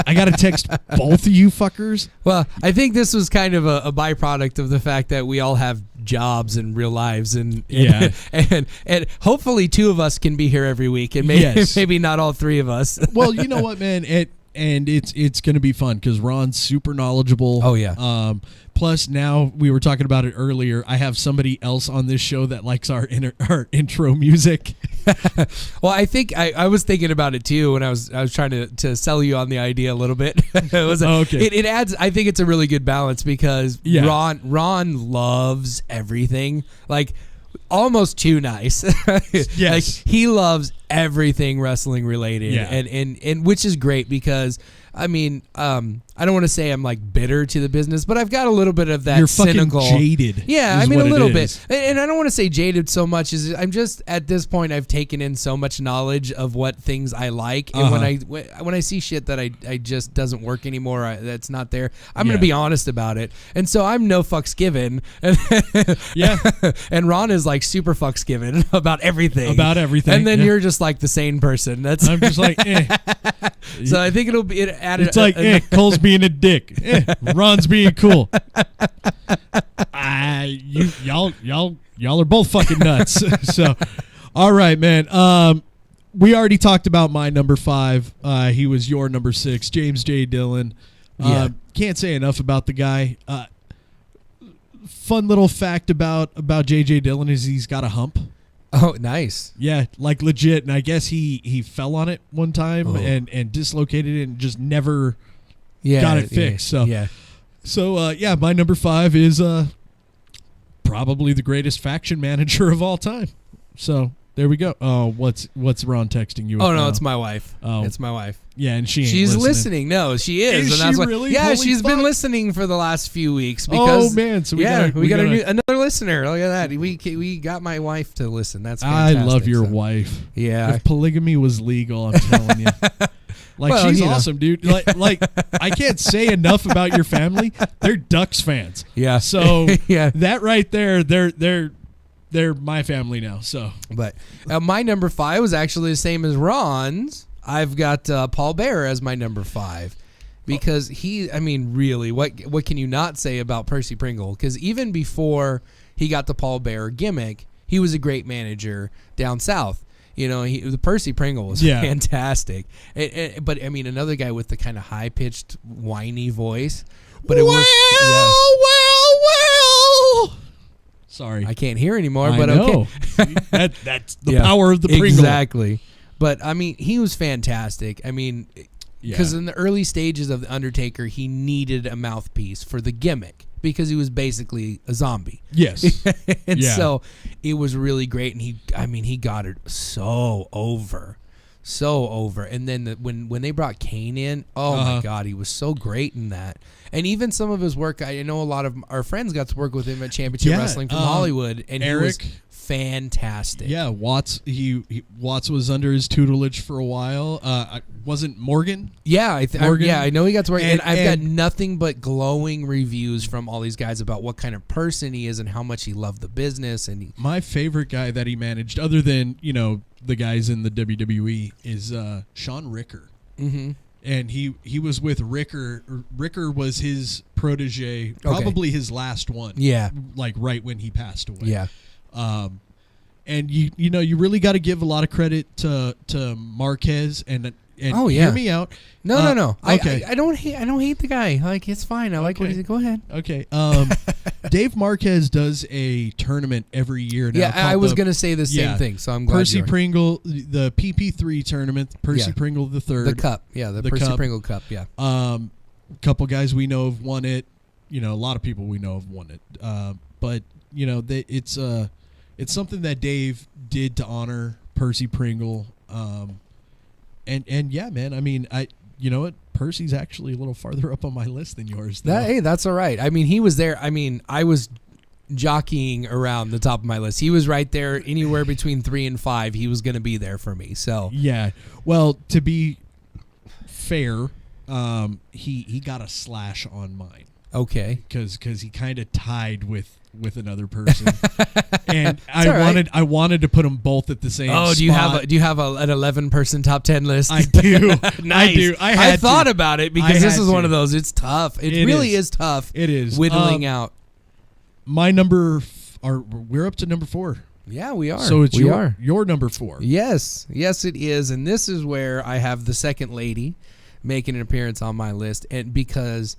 I got to text both of you fuckers. Well, I think this was kind of a byproduct of the fact that we all have jobs and real lives, and Yeah. and hopefully 2 of us can be here every week, and maybe Yes. maybe not all 3 of us. Well, you know what, man? It's going to be fun because Ron's super knowledgeable. Oh, yeah. Plus, now we were talking about it earlier. I have somebody else on this show that likes our intro music. Well, I think I was thinking about it too when I was trying to sell you on the idea a little bit. Okay. It adds. I think it's a really good balance because Yeah. Ron loves everything, like almost too nice. Yes. Like he loves everything wrestling related, Yeah. and which is great because I mean, I don't want to say I'm like bitter to the business, but I've got a little bit of that You're fucking cynical, jaded. Yeah, is I mean what a it little is. bit, and I don't want to say jaded so much as I'm just at this point I've taken in so much knowledge of what things I like, and when I see shit that I just doesn't work anymore, that's not there, I'm Yeah. gonna be honest about it, and so I'm no fucks given, Yeah. and Ron is like super fucks given about everything, and then yeah. you're just like the sane person. That's I'm just like, eh. so I think it added. It's like, Cole's being a dick. Ron's being cool. Y'all are both fucking nuts. So, all right, man. We already talked about my number 5. He was your number 6, James J. Dillon. Yeah. Can't say enough about the guy. Fun little fact about J.J. Dillon is he's got a hump. Oh, nice. Yeah, like legit. And I guess he fell on it one time Oh. and dislocated it and just never Yeah, got it fixed. So yeah. So my number 5 is probably the greatest faction manager of all time. So there we go. Oh, what's Ron texting you? Oh no, now? it's my wife. Oh. It's my wife. Yeah, and she's Listening. No, she is. Is and that's she why, really? Yeah, Holy she's been fuck. listening for the last few weeks because. Oh man, so we got gotta- another listener. Look at that. We got my wife to listen. That's I fantastic. love your So, wife. Yeah. If polygamy was legal, I'm telling you. Like Well, she's you know. awesome, dude. Like I can't say enough about your family. They're Ducks fans. Yeah. So Yeah. that right there, they're my family now. So But my number 5 was actually the same as Ron's. I've got Paul Bearer as my number 5 because really, what can you not say about Percy Pringle? Because even before he got the Paul Bearer gimmick, he was a great manager down south. You know, the Percy Pringle was fantastic. But I mean, another guy with the kind of high pitched, whiny voice. But it was well. Sorry, I can't hear anymore. I But know. okay, that's the power of the Pringle. Exactly. But I mean, he was fantastic. I mean, because Yeah. in the early stages of the Undertaker, he needed a mouthpiece for the gimmick because he was basically a zombie. Yes. And Yeah. so it was really great, and he got it so over. And then when they brought Kane in, oh my God, he was so great in that. And even some of his work, I know a lot of our friends got to work with him at Championship Wrestling from Hollywood, and Eric, he was fantastic. Yeah, Watts. Watts was under his tutelage for a while. Wasn't Morgan? Yeah, Morgan? I know he got to work, and I've got and- nothing but glowing reviews from all these guys about what kind of person he is and how much he loved the business. And My favorite guy that he managed, other than the guys in the WWE, is Sean Ricker. mm-hmm. And he was with Ricker. Ricker was his protege, probably his last one. Yeah. Like right when he passed away. Yeah. And you really got to give a lot of credit to Marquez, and And Oh, yeah. hear me out. No. Okay. I don't hate the guy. Like, it's fine. I like what he's. Go ahead. Okay. Dave Marquez does a tournament every year now. Yeah, I called was the- gonna say the same yeah, thing. So I'm glad. Percy you're- Pringle, the PP3 tournament. Percy Yeah. Pringle the third. the cup. Yeah, the Percy cup. Pringle Cup. Yeah. Couple guys we know have won it. A lot of people we know have won it. But it's something that Dave did to honor Percy Pringle. And yeah, man. I mean, you know what? Percy's actually a little farther up on my list than yours. Though. Hey, that's all right. I mean, he was there. I mean, I was jockeying around the top of my list. He was right there, anywhere between 3 and 5. He was going to be there for me. So Yeah. Well, to be fair, he got a slash on mine okay. because he kind of tied with another person, and all right. I wanted to put them both at the same. Oh, do spot. you have an 11-person top 10 list? I do. Nice. I do. I thought about it because this is one of those. It's tough. It really is tough. It is whittling out. My we're up to number 4. Yeah, we are. So it's we your number 4. Yes, it is, and this is where I have the second lady making an appearance on my list, and because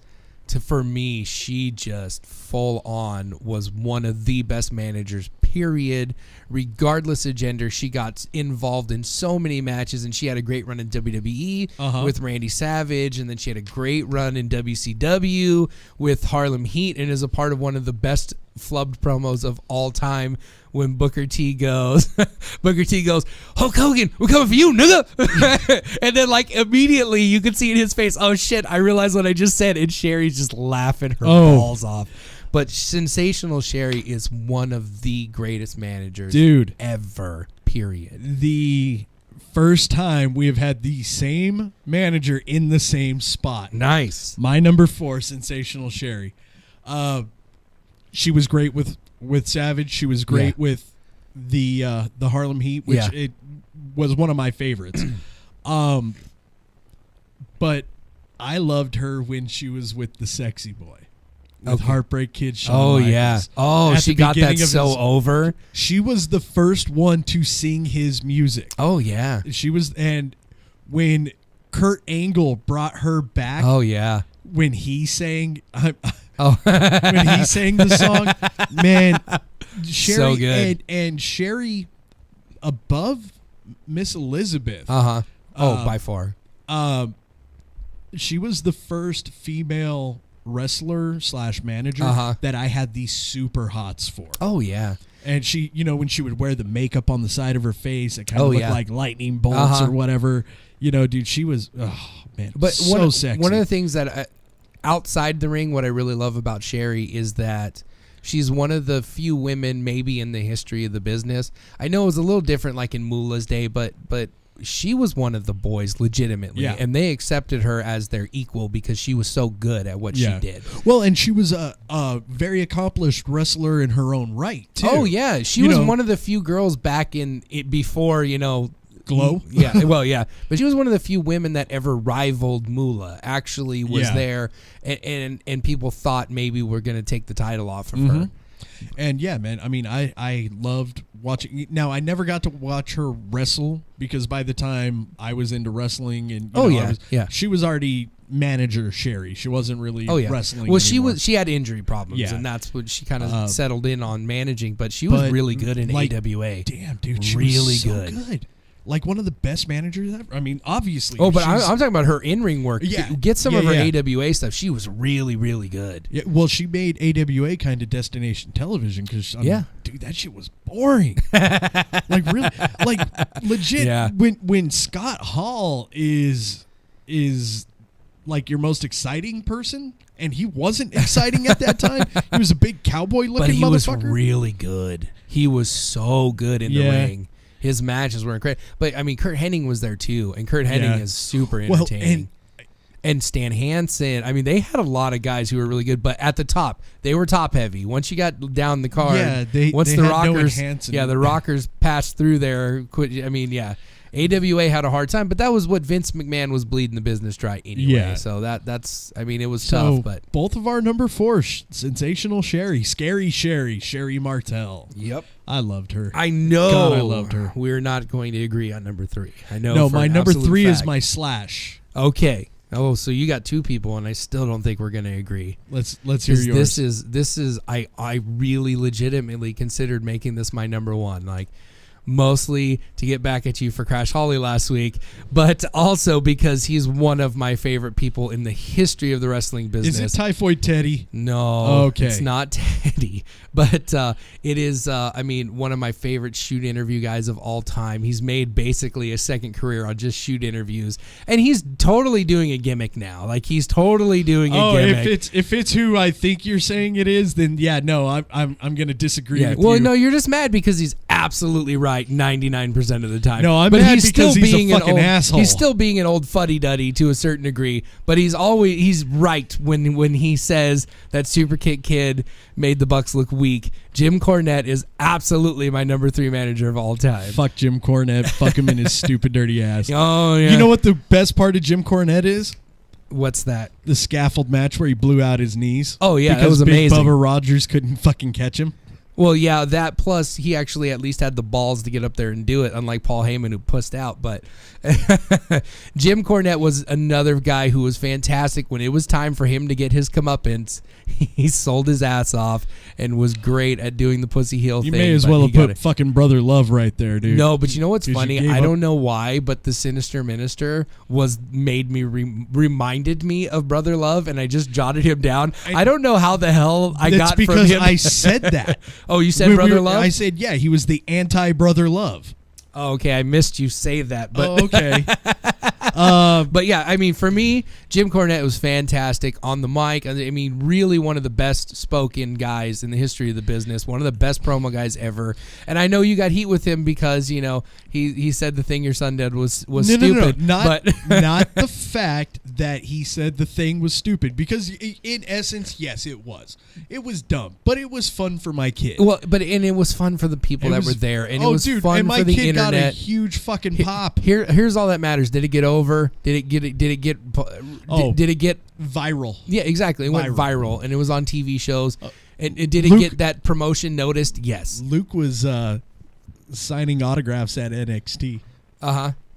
for me, she just full on was one of the best managers, period, regardless of gender. She got involved in so many matches, and she had a great run in WWE with Randy Savage, and then she had a great run in WCW with Harlem Heat, and is a part of one of the best flubbed promos of all time when Booker T goes, Hulk Hogan, we're coming for you, nigga. And then like immediately you could see in his face, oh shit, I realized what I just said, and Sherry's just laughing her balls off. But Sensational Sherry is one of the greatest managers ever, period. The first time we have had the same manager in the same spot. Nice. My number 4, Sensational Sherry. She was great with Savage. She was great with the Harlem Heat, which it was one of my favorites. But I loved her when she was with the Sexy Boy. With Heartbreak Kid Shawn Michaels. Oh, she got that so over. She was the first one to sing his music. Oh yeah. She was, and when Kurt Angle brought her back. Oh yeah. When he sang when he sang the song, man, Sherry so good. And Sherry above Miss Elizabeth. By far. She was the first female wrestler / manager that I had these super hots for. Oh yeah. And she, when she would wear the makeup on the side of her face, it kind of looked like lightning bolts or whatever. Dude, she was, man, but so sexy. One of the things that outside the ring, what I really love about Sherry is that she's one of the few women maybe in the history of the business. I know it was a little different like in Moolah's day, but she was one of the boys legitimately, and they accepted her as their equal because she was so good at what she did. Well, and she was a very accomplished wrestler in her own right, too. Oh, yeah. She was one of the few girls back in it before, Glow? Yeah, well, yeah. But she was one of the few women that ever rivaled Moolah, actually was there, and people thought maybe we're going to take the title off of her. And yeah, man, I mean, I loved watching. Now, I never got to watch her wrestle because by the time I was into wrestling and she was already manager Sherry. She wasn't really wrestling. Well, anymore. she had injury problems, and that's what she kind of settled in on managing. But she was really good in AWA. Damn, dude, she really was so good. Like one of the best managers ever. I mean, obviously. Oh, but I'm talking about her in-ring work. Yeah. Get some of her AWA stuff. She was really, really good. Yeah, well, she made AWA kind of destination television because, dude, that shit was boring. Like, really? Like, legit, when Scott Hall is like your most exciting person, and he wasn't exciting at that time. He was a big cowboy-looking motherfucker. But he was really good. He was so good in the ring. His matches were incredible. But, I mean, Kurt Hennig was there, too. And Kurt Hennig is super entertaining. And Stan Hansen. I mean, they had a lot of guys who were really good. But at the top, they were top-heavy. Once you got down the card, once the had Rockers, no enhancing. the Rockers passed through there. AWA had a hard time, but that was what Vince McMahon was bleeding the business dry anyway. Yeah. So that's I mean, it was tough. But both of our number 4, Sensational Sherry, Scary Sherry Martel. Yep. I loved her. I know. God, I loved her. We're not going to agree on number 3. I know. No, my number 3 is my Slash. Okay. Oh, so you got 2 people, and I still don't think we're going to agree. Let's hear yours. This is I really legitimately considered making this my number 1. Like, mostly to get back at you for Crash Holly last week, but also because he's one of my favorite people in the history of the wrestling business. Is it Typhoid Teddy? No, okay. It's not Teddy, but it is, I mean, one of my favorite shoot interview guys of all time. He's made basically a second career on just shoot interviews, and he's totally doing a gimmick now. Like, he's totally doing a gimmick. If it's who I think you're saying it is, then yeah, no, I'm going to disagree with you. Well, no, you're just mad because he's absolutely right 99% of the time. No, I'm but mad he's because still he's being a fucking asshole. He's still being an old fuddy-duddy to a certain degree, but he's right when he says that Super Kick Kid made the Bucks look weak. Jim Cornette is absolutely my number 3 manager of all time. Fuck Jim Cornette. Fuck him in his stupid dirty ass. Oh, yeah. You know what the best part of Jim Cornette is? What's that? The scaffold match where he blew out his knees. Oh, yeah, because that was amazing. Big Bubba Rogers couldn't fucking catch him. Well, yeah, that plus he actually at least had the balls to get up there and do it, unlike Paul Heyman who pussed out. But Jim Cornette was another guy who was fantastic. When it was time for him to get his comeuppance, he sold his ass off and was great at doing the pussy heel thing. You may as well have put fucking Brother Love right there, dude. No, but you know what's funny? I don't know why, but the Sinister Minister reminded me of Brother Love, and I just jotted him down. I don't know how the hell I got from him. That's because I said that. Oh, you said Brother Love? I said, yeah, he was the anti-Brother Love. Oh, okay, I missed you say that. But okay. But yeah, I mean, for me, Jim Cornette was fantastic on the mic. I mean, really one of the best spoken guys in the history of the business, one of the best promo guys ever. And I know you got heat with him because, you know, he said the thing your son did was stupid. No. Not the fact that he said the thing was stupid, because in essence, yes, it was. It was dumb, but it was fun for my kid. Well, and it was fun for the people that were there, and it was fun for the internet. Got a huge fucking pop. Here's all that matters. Did it get over? Did it get viral? Yeah, exactly. It went viral, and it was on TV shows. And did it get that promotion noticed? Yes. Luke was signing autographs at NXT.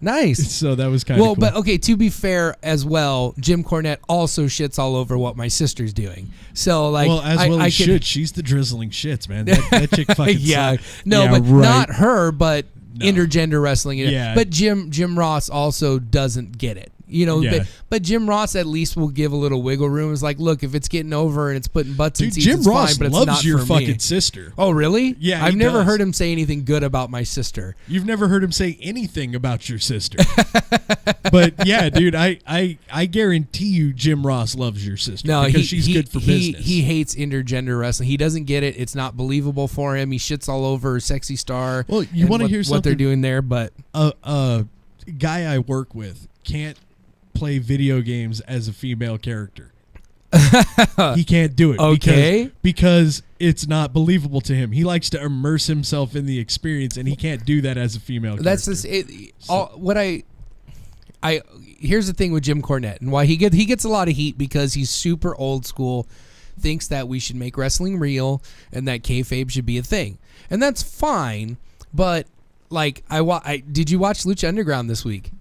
Nice. So that was kind of cool. But okay, to be fair as well, Jim Cornette also shits all over what my sister's doing. So like, I should. She's the drizzling shits, man. That chick fucking yeah. sucked. No, yeah, but right. not her, but intergender wrestling. Yeah. But Jim Ross also doesn't get it. You know, but Jim Ross at least will give a little wiggle room. It's like, look, if it's getting over and it's putting butts in seats, Jim it's Ross fine, but it's loves not your for fucking me. sister. Oh, really? Yeah, I've never does. heard him say anything good about my sister. You've never heard him say anything about your sister. But yeah, dude, I guarantee you Jim Ross loves your sister because she's good for business. He hates intergender wrestling. He doesn't get it. It's not believable for him. He shits all over Sexy Star. Well, you want to hear something? What they're doing there, but a guy I work with can't play video games as a female character. He can't do it because it's not believable to him. He likes to immerse himself in the experience, and he can't do that as a female character. That's just it. Here's the thing with Jim Cornette and why he gets a lot of heat, because he's super old school, thinks that we should make wrestling real and that kayfabe should be a thing, and that's fine. But like, did you watch Lucha Underground this week?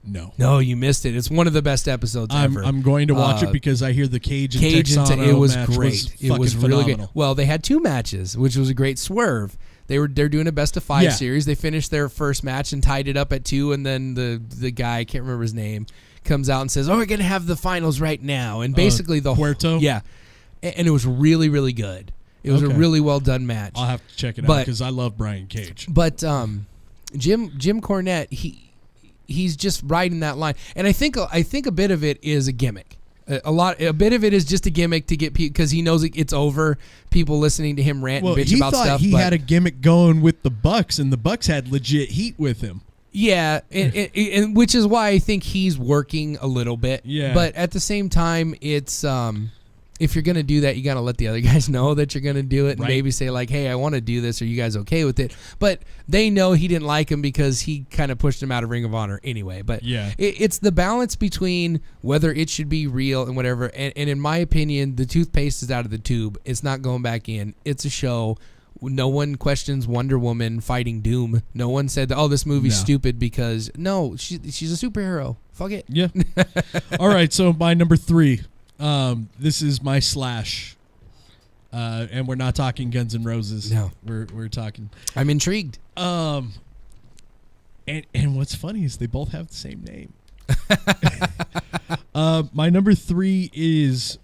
No, you missed it. It's one of the best episodes ever. I'm going to watch it because I hear the Cage and Texano it was match great. It was really phenomenal. good. Well, they had 2 matches, which was a great swerve. They're doing a best of 5 series. They finished their first match and tied it up at 2, and then the guy, I can't remember his name, comes out and says, "Oh, we're gonna have the finals right now." And basically the Puerto, and it was really, really good. It was a really well done match. I'll have to check it out because I love Brian Cage. But Jim Cornette, he's just riding that line, and I think a bit of it is a gimmick. A bit of it is just a gimmick to get people, because he knows it's over. People listening to him rant and bitch about stuff. He had a gimmick going with the Bucks, and the Bucks had legit heat with him. Yeah, and which is why I think he's working a little bit. Yeah, but at the same time, it's if you're gonna do that, you gotta let the other guys know that you're gonna do it, and Right. maybe say like, "Hey, I want to do this. Are you guys okay with it?" But they know he didn't like him because he kind of pushed him out of Ring of Honor anyway. But Yeah. it's the balance between whether it should be real and whatever. And in my opinion, the toothpaste is out of the tube. It's not going back in. It's a show. No one questions Wonder Woman fighting Doom. No one said, "Oh, this movie's No. stupid," because no, she's a superhero. Fuck it. Yeah. All right. So my number 3. This is my Slash. And we're not talking Guns N' Roses. No. We're talking. I'm intrigued. And what's funny is they both have the same name. My number 3 is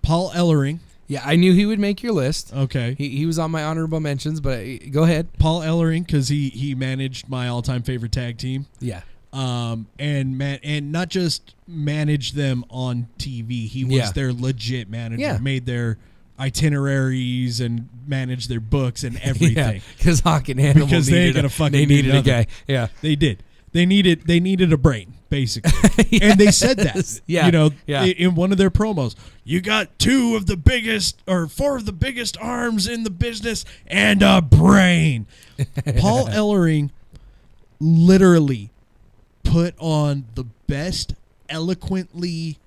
Paul Ellering. Yeah, I knew he would make your list. Okay. He was on my honorable mentions, but go ahead. Paul Ellering, because he managed my all-time favorite tag team. Yeah. And not just manage them on TV. He was Yeah. their legit manager. Yeah. Made their itineraries and managed their books and everything. Yeah, because Hawk and Animal Because they ain't needed gonna fucking they do needed a nothing. guy. Yeah. They did. They needed a brain, basically. And they said that. Yes. Yeah. You know, Yeah. in one of their promos. You got 4 of the biggest arms in the business and a brain. Paul Ellering literally put on the best eloquently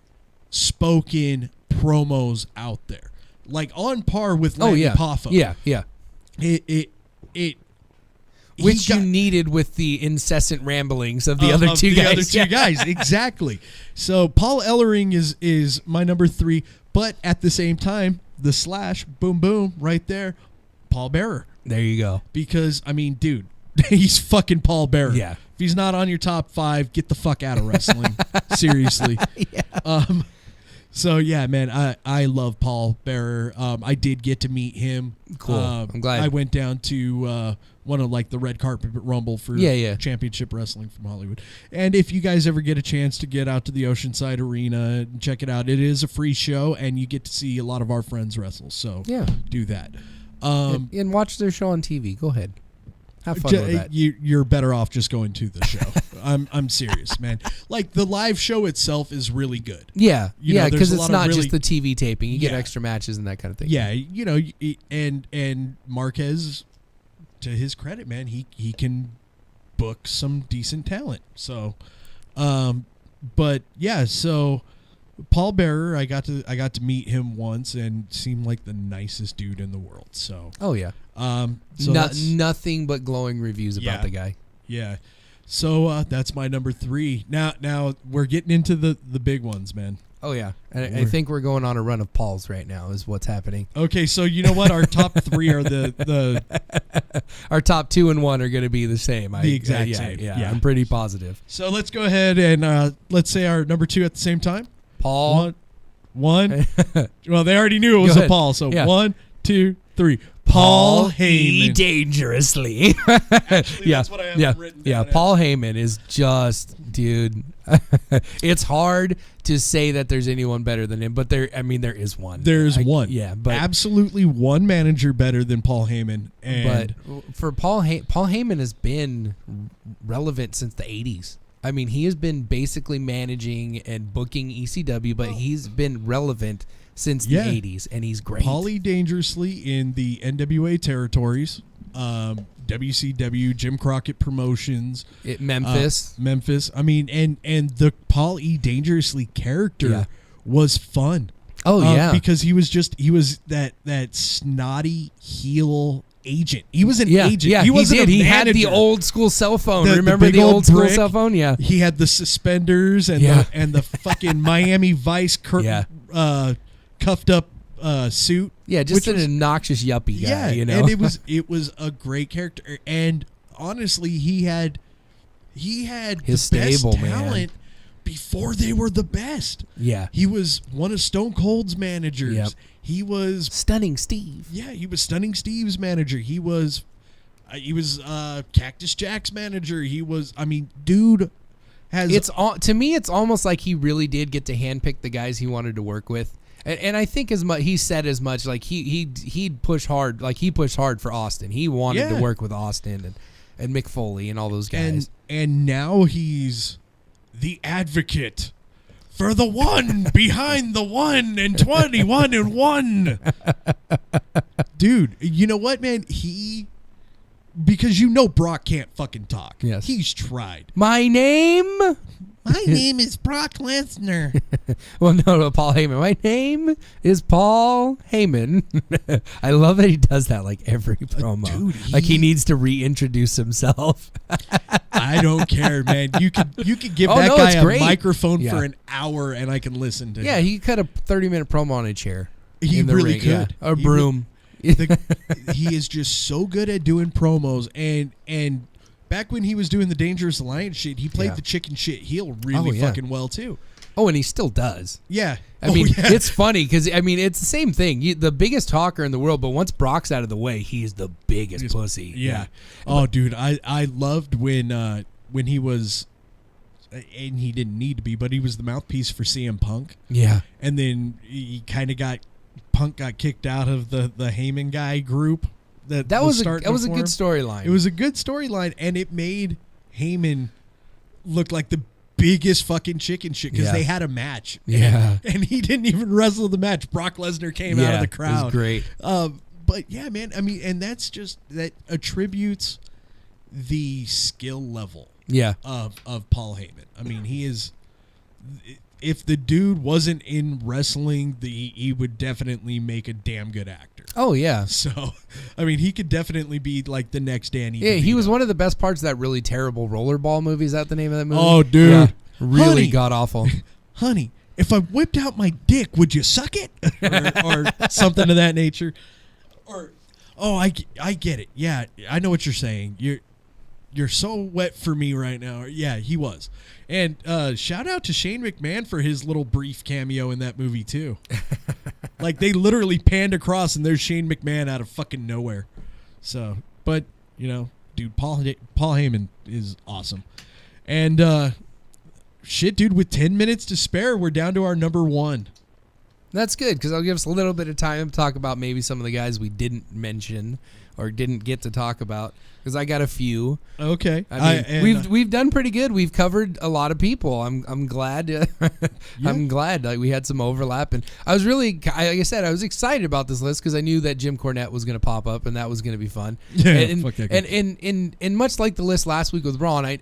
spoken promos out there. Like on par with Lanny Poffo. Yeah, yeah. Which you needed with the incessant ramblings of the other two guys. The other two guys, exactly. So Paul Ellering is my number 3, but at the same time, the Slash, boom, boom, right there, Paul Bearer. There you go. Because, I mean, dude, he's fucking Paul Bearer. Yeah. If he's not on your top 5, get the fuck out of wrestling. Seriously. Yeah. So, yeah, man, I love Paul Bearer. I did get to meet him. Cool. I'm glad. I went down to one of like the red carpet rumble for championship wrestling from Hollywood. And if you guys ever get a chance to get out to the Oceanside Arena and check it out, it is a free show and you get to see a lot of our friends wrestle. So do that. And watch their show on TV. Go ahead. Have fun with that. You're better off just going to the show. I'm serious, man. Like the live show itself is really good. Yeah, there's because a it's lot of not really- just the TV taping. You get extra matches and that kind of thing. Yeah, you know, and Marquez, to his credit, man, he can book some decent talent. So, but yeah, so Paul Bearer, I got to meet him once and seemed like the nicest dude in the world. So, so nothing but glowing reviews about the guy. Yeah. So that's my number 3. Now we're getting into the big ones, man. Oh yeah, and I think we're going on a run of Pauls right now. Is what's happening. Okay, so you know what? Our top 3 are the our top 2 and 1 are going to be the same. The exact same. Yeah, I'm pretty positive. So let's go ahead and let's say our number 2 at the same time. Paul. One. Well, they already knew it was a Paul. So 1, 2, 3. Paul Heyman. Dangerously. Actually, that's what I have written down. Yeah, Paul Heyman is just, dude. It's hard to say that there's anyone better than him, but there is one. There's one. Yeah, but absolutely one manager better than Paul Heyman. And but for Paul Heyman has been relevant since the 80s. I mean, he has been basically managing and booking ECW, but he's been relevant since the 80s, and he's great. Paulie Dangerously in the NWA territories, WCW, Jim Crockett Promotions, Memphis. I mean, and the Paul E. Dangerously character was fun. Oh yeah, because he was that snotty heel agent. He was an agent. Yeah, he wasn't did. a He manager. had the old school cell phone. The Remember big the old old school brick. cell phone? Yeah. He had the suspenders and the fucking Miami Vice cuffed up suit. Yeah, just an obnoxious yuppie guy. Yeah, you know, and it was a great character. And honestly, he had his the best stable, talent before they were the best. Yeah, he was one of Stone Cold's managers. Yep. He was Stunning Steve. Yeah, he was Stunning Steve's manager. He was Cactus Jack's manager. He was. I mean, dude has. To me, it's almost like he really did get to handpick the guys he wanted to work with. And I think as much he said as much, like he'd push hard, like he pushed hard for Austin. He wanted to work with Austin and Mick Foley and all those guys. And now he's the advocate For the one behind the 1 and 21 and 1. Dude, you know what, man? Because you know Brock can't fucking talk. Yes. He's tried. My name? My name is Brock Lesnar. Well, no, Paul Heyman. My name is Paul Heyman. I love that he does that like every promo. Dude, like he needs to reintroduce himself. I don't care, man. You could give Oh, that no, guy it's a great. microphone Yeah. for an hour and I can listen to Yeah, him. he cut a 30-minute promo on a chair. He in the really ring. could. Yeah. A He broom. He is just so good at doing promos, and back when he was doing the Dangerous Alliance shit, he played Yeah. the chicken shit heel really Oh, yeah. fucking well too. Oh, and he still does. Yeah, I mean, yeah. it's funny because, I mean, it's the same thing. The biggest talker in the world, but once Brock's out of the way, he's the biggest pussy. Yeah. Oh, dude, I loved when he was, and he didn't need to be, but he was the mouthpiece for CM Punk. Yeah. And then he kind of Punk got kicked out of the Heyman guy group. That was a starting good for him. storyline. It was a good storyline, and it made Heyman look like the biggest fucking chicken shit because Yeah. they had a match. Yeah. And he didn't even wrestle the match. Brock Lesnar came out of the crowd. It was great. But yeah, man, I mean, and that attributes the skill level Yeah. of Paul Heyman. I mean, he is. If the dude wasn't in wrestling, he would definitely make a damn good actor. Oh, yeah. So, I mean, he could definitely be like the next Danny. Yeah, he DeVito. was one of the best parts of that really terrible rollerball movie. Is that the name of that movie? Oh, dude. Yeah. Really Honey. god awful. Honey, if I whipped out my dick, would you suck it? or something of that nature. Or, I get it. Yeah, I know what you're saying. You're so wet for me right now. Yeah, he was. And shout out to Shane McMahon for his little brief cameo in that movie, too. Like, they literally panned across, and there's Shane McMahon out of fucking nowhere. So, but, you know, dude, Paul Heyman is awesome. And, shit, dude, with 10 minutes to spare, we're down to our number 1. That's good because I'll give us a little bit of time to talk about maybe some of the guys we didn't mention or didn't get to talk about because I got a few. Okay. I mean, we've done pretty good. We've covered a lot of people. I'm glad. I'm glad like we had some overlap, and I was really, like I said, I was excited about this list because I knew that Jim Cornette was going to pop up, and that was going to be fun. Yeah, and, fuck that guy. and much like the list last week with Braun, I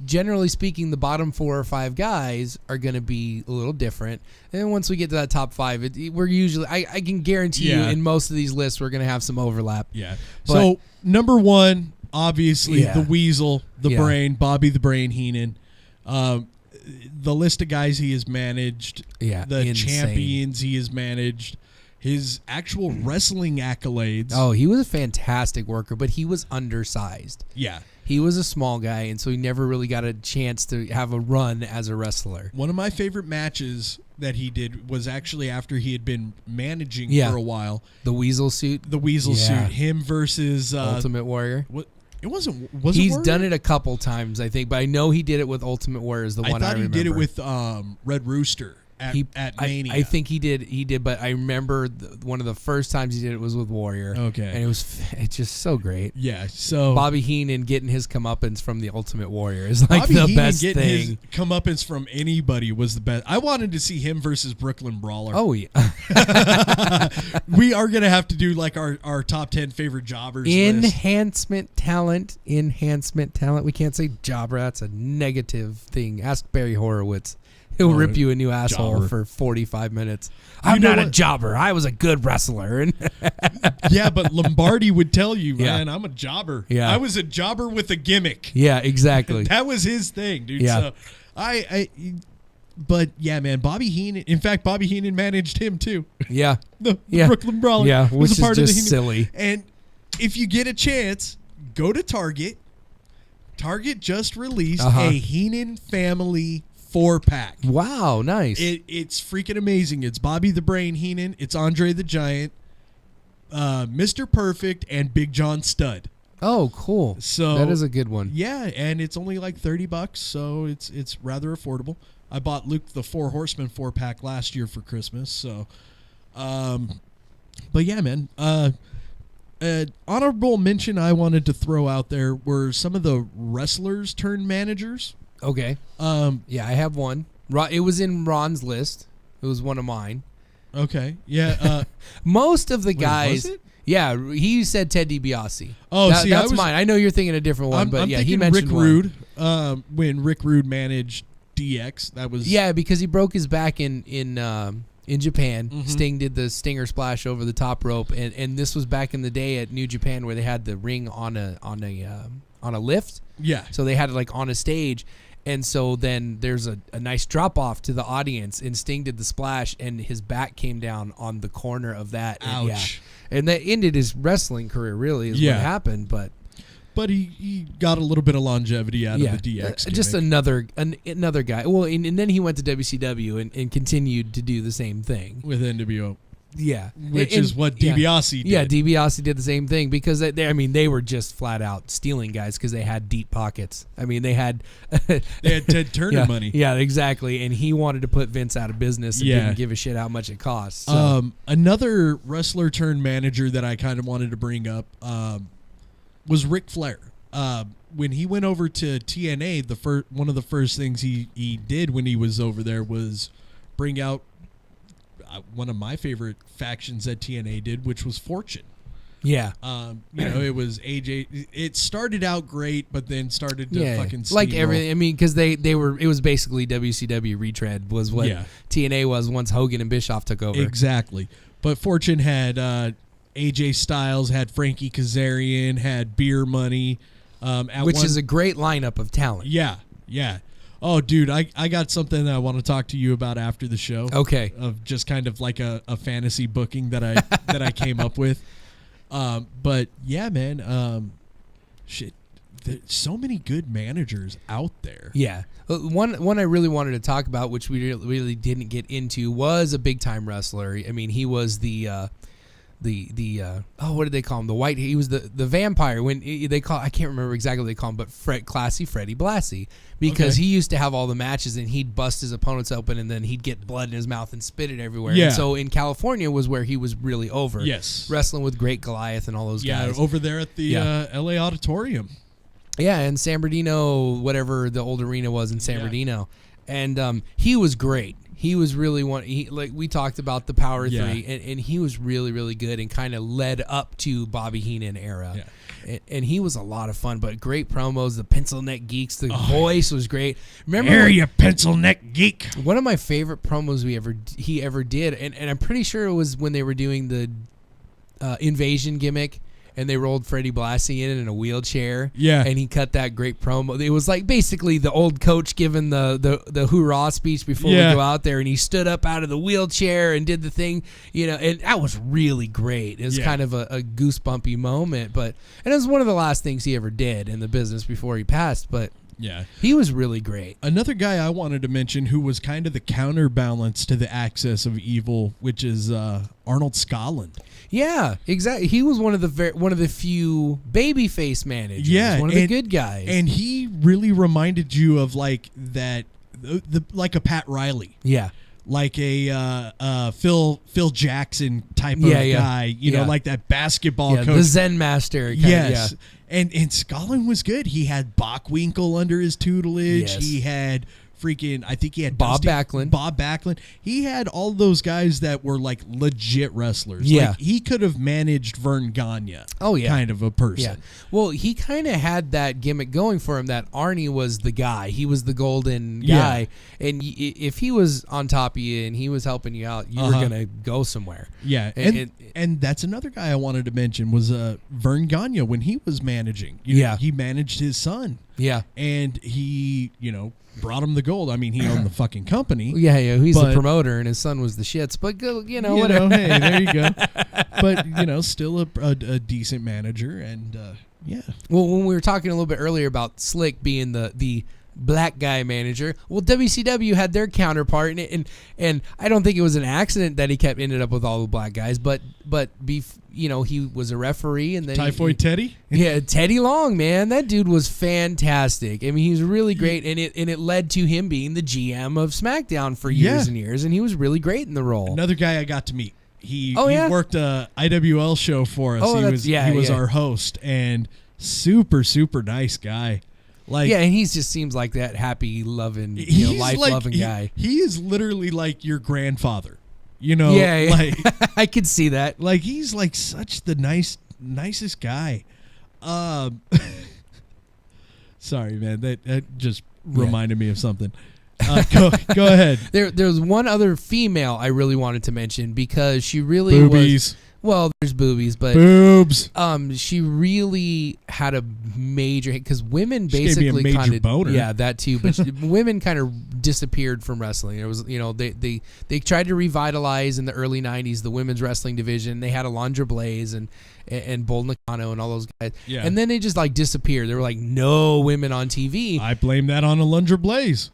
generally speaking, the bottom 4 or 5 guys are going to be a little different. And once we get to that top 5, we're usually, I can guarantee you, in most of these lists, we're going to have some overlap. Yeah. But- So, number 1, obviously, Yeah. the Weasel, the Yeah. Brain, Bobby the Brain Heenan. The list of guys he has managed, Yeah, the insane. champions he has managed, his actual wrestling accolades. Oh, he was a fantastic worker, but he was undersized. Yeah. He was a small guy, and so he never really got a chance to have a run as a wrestler. One of my favorite matches that he did was actually after he had been managing Yeah. for a while. The Weasel suit, The Weasel Yeah. suit, him versus Ultimate Warrior. What? It wasn't. He's Warrior? done it a couple times, I think, but I know he did it with Ultimate Warrior is the one I thought he remember. did it with Red Rooster at Mania. I think he did, but I remember one of the first times he did it was with Warrior. Okay. And it's just so great. Yeah. So Bobby Heenan getting his comeuppance from the Ultimate Warrior is like Bobby the Heenan best getting his thing. comeuppance from anybody was the best. I wanted to see him versus Brooklyn Brawler. Oh yeah. We are gonna have to do like our top 10 favorite jobbers list. Enhancement talent. We can't say jobber. That's a negative thing. Ask Barry Horowitz. He'll rip you a new asshole jobber. for 45 minutes. I'm know not a what? jobber. I was a good wrestler. And Yeah, but Lombardi would tell you, Yeah. man, I'm a jobber. Yeah. I was a jobber with a gimmick. yeah, exactly. That was his thing, dude. Yeah. So but yeah, man, Bobby Heenan. In fact, Bobby Heenan managed him too. Yeah. The Yeah. Brooklyn Brawler. Yeah, was which a part is of the just Heenan. silly. And if you get a chance, go to Target. Target just released a Heenan family 4-pack. Wow, nice. It's freaking amazing. It's Bobby the Brain Heenan. It's Andre the Giant, Mr. Perfect, and Big John Studd. oh, cool. So that is a good one. Yeah, and it's only like $30, so it's rather affordable. I bought Luke the 4 Horsemen 4-pack last year for Christmas, so but yeah, man. Honorable mention I wanted to throw out there were some of the wrestlers turned managers. Okay. Yeah, I have one. It was in Ron's list. It was one of mine. Okay. Yeah. Most of the Wait, guys. was it? Yeah, he said Ted DiBiase. Oh, that's mine. I know you're thinking a different one, but I'm yeah, thinking he mentioned Rick Rude. When Rick Rude managed DX, that was because he broke his back in Japan. Mm-hmm. Sting did the stinger splash over the top rope, and this was back in the day at New Japan where they had the ring on a lift. Yeah. So they had it like on a stage. And so then there's a nice drop off to the audience, and Sting did the splash, and his back came down on the corner of that. Ouch. And that ended his wrestling career, really, is what happened. But he got a little bit of longevity out of the DX. Just gimmick. another guy. Well, and then he went to WCW and continued to do the same thing. with NWO. Yeah. Which is what DiBiase did. Yeah, DiBiase did the same thing because they were just flat out stealing guys because they had deep pockets. I mean, they had Ted Turner money. Yeah, exactly. And he wanted to put Vince out of business and didn't give a shit how much it cost. So. Another wrestler turned manager that I kind of wanted to bring up was Ric Flair. When he went over to TNA, one of the first things he did when he was over there was bring out one of my favorite factions that TNA did, which was Fortune. Yeah. It was AJ. It started out great, but then started to fucking steamroll. Like everything. I mean, because they were. It was basically WCW retread was what TNA was once Hogan and Bischoff took over. Exactly. But Fortune had AJ Styles, had Frankie Kazarian, had Beer Money, which is a great lineup of talent. Yeah. Oh, dude, I got something that I want to talk to you about after the show. Okay. Of just kind of like a fantasy booking that I came up with. But yeah, man. Shit. There's so many good managers out there. Yeah. One I really wanted to talk about, which we really didn't get into, was a big time wrestler. I mean, he was the what did they call him? He was the vampire when I can't remember exactly what they call him, but classy Freddie Blassie, because he used to have all the matches and he'd bust his opponents open and then he'd get blood in his mouth and spit it everywhere. Yeah. And so in California was where he was really over. Yes. Wrestling with Great Goliath and all those guys. Yeah, over there at the LA Auditorium. Yeah, and San Bernardino, whatever the old arena was in San Bernardino. And he was great. He was really like we talked about the Power 3, and he was really, really good and kind of led up to Bobby Heenan era. Yeah. And he was a lot of fun, but great promos, the pencil neck geeks, the voice was great. Remember you pencil neck geek. One of my favorite promos he ever did, and I'm pretty sure it was when they were doing the Invasion gimmick. And they rolled Freddie Blassie in a wheelchair. Yeah. And he cut that great promo. It was like basically the old coach giving the hoorah speech before we go out there. And he stood up out of the wheelchair and did the thing, and that was really great. It was kind of a goosebumpy moment. And it was one of the last things he ever did in the business before he passed. But yeah, he was really great. Another guy I wanted to mention who was kind of the counterbalance to the Axis of Evil, which is Arnold Scotland. Yeah, exactly. He was one of the few babyface managers. Yeah, one of the good guys, and he really reminded you of like that, like a Pat Riley. Yeah, like a Phil Jackson type of guy. You know, like that basketball coach, the Zen master. Yes, and Scotland was good. He had Bockwinkel under his tutelage. Yes. He had I think he had Bob Backlund. He had all those guys that were like legit wrestlers. Yeah. Like he could have managed Vern Gagne. Oh, yeah. Kind of a person. Yeah. Well, he kind of had that gimmick going for him that Arnie was the guy. He was the golden guy. And if he was on top of you and he was helping you out, you were going to go somewhere. Yeah. And that's another guy I wanted to mention was Vern Gagne when he was managing. You know, he managed his son. Yeah. And he, brought him the gold. I mean, he owned the fucking company. Yeah, he's the promoter, and his son was the shits. But whatever. Hey, there you go. But still a decent manager, and yeah. Well, when we were talking a little bit earlier about Slick being the black guy manager, well, WCW had their counterpart, and I don't think it was an accident that he ended up with all the black guys, but he was a referee, and then Typhoid Teddy. Yeah, Teddy Long, man, that dude was fantastic. I mean, he was really great, and it led to him being the GM of SmackDown for years and years, and he was really great in the role. Another guy I got to meet. He worked a IWL show for us. He was our host, and super, super nice guy. Like, yeah, and he just seems like that happy, loving, life-loving guy. He is literally like your grandfather. You know, Yeah, like I could see that. like he's like such the nicest guy. Sorry, man, that just reminded me of something. Go ahead. There's one other female I really wanted to mention because she really was. Well, there's boobies, but boobs. She really had a major hit because women She gave me a basically major kind of boner. yeah, that too. But women kind of disappeared from wrestling. It was they tried to revitalize in the early '90s the women's wrestling division. They had Alondra Blaze and Bull Nakano and all those guys. Yeah. And then they just like disappeared. They were like no women on TV. I blame that on Alundra Blaze.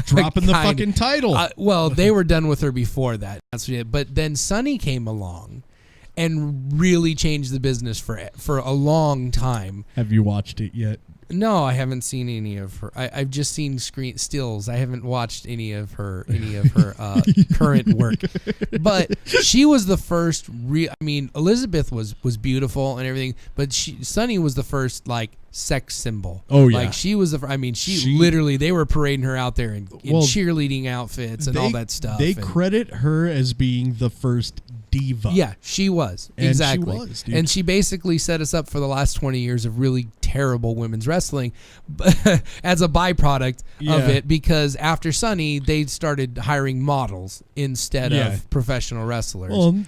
Dropping the fucking title. Well, they were done with her before that. That's what but then Sunny came along and really changed the business for a long time. Have you watched it yet? No, I haven't seen any of her. I've just seen screen stills. I haven't watched any of her current work. But she was the first. I mean, Elizabeth was beautiful and everything, but Sunny was the first like sex symbol. Oh yeah, like she was the. I mean, she literally they were parading her out there in cheerleading outfits and all that stuff. They credit her as being the first diva. Yeah, she was. And exactly. she was, dude. And she basically set us up for the last 20 years of really terrible women's wrestling as a byproduct of it, because after Sunny, they started hiring models instead of professional wrestlers. Well,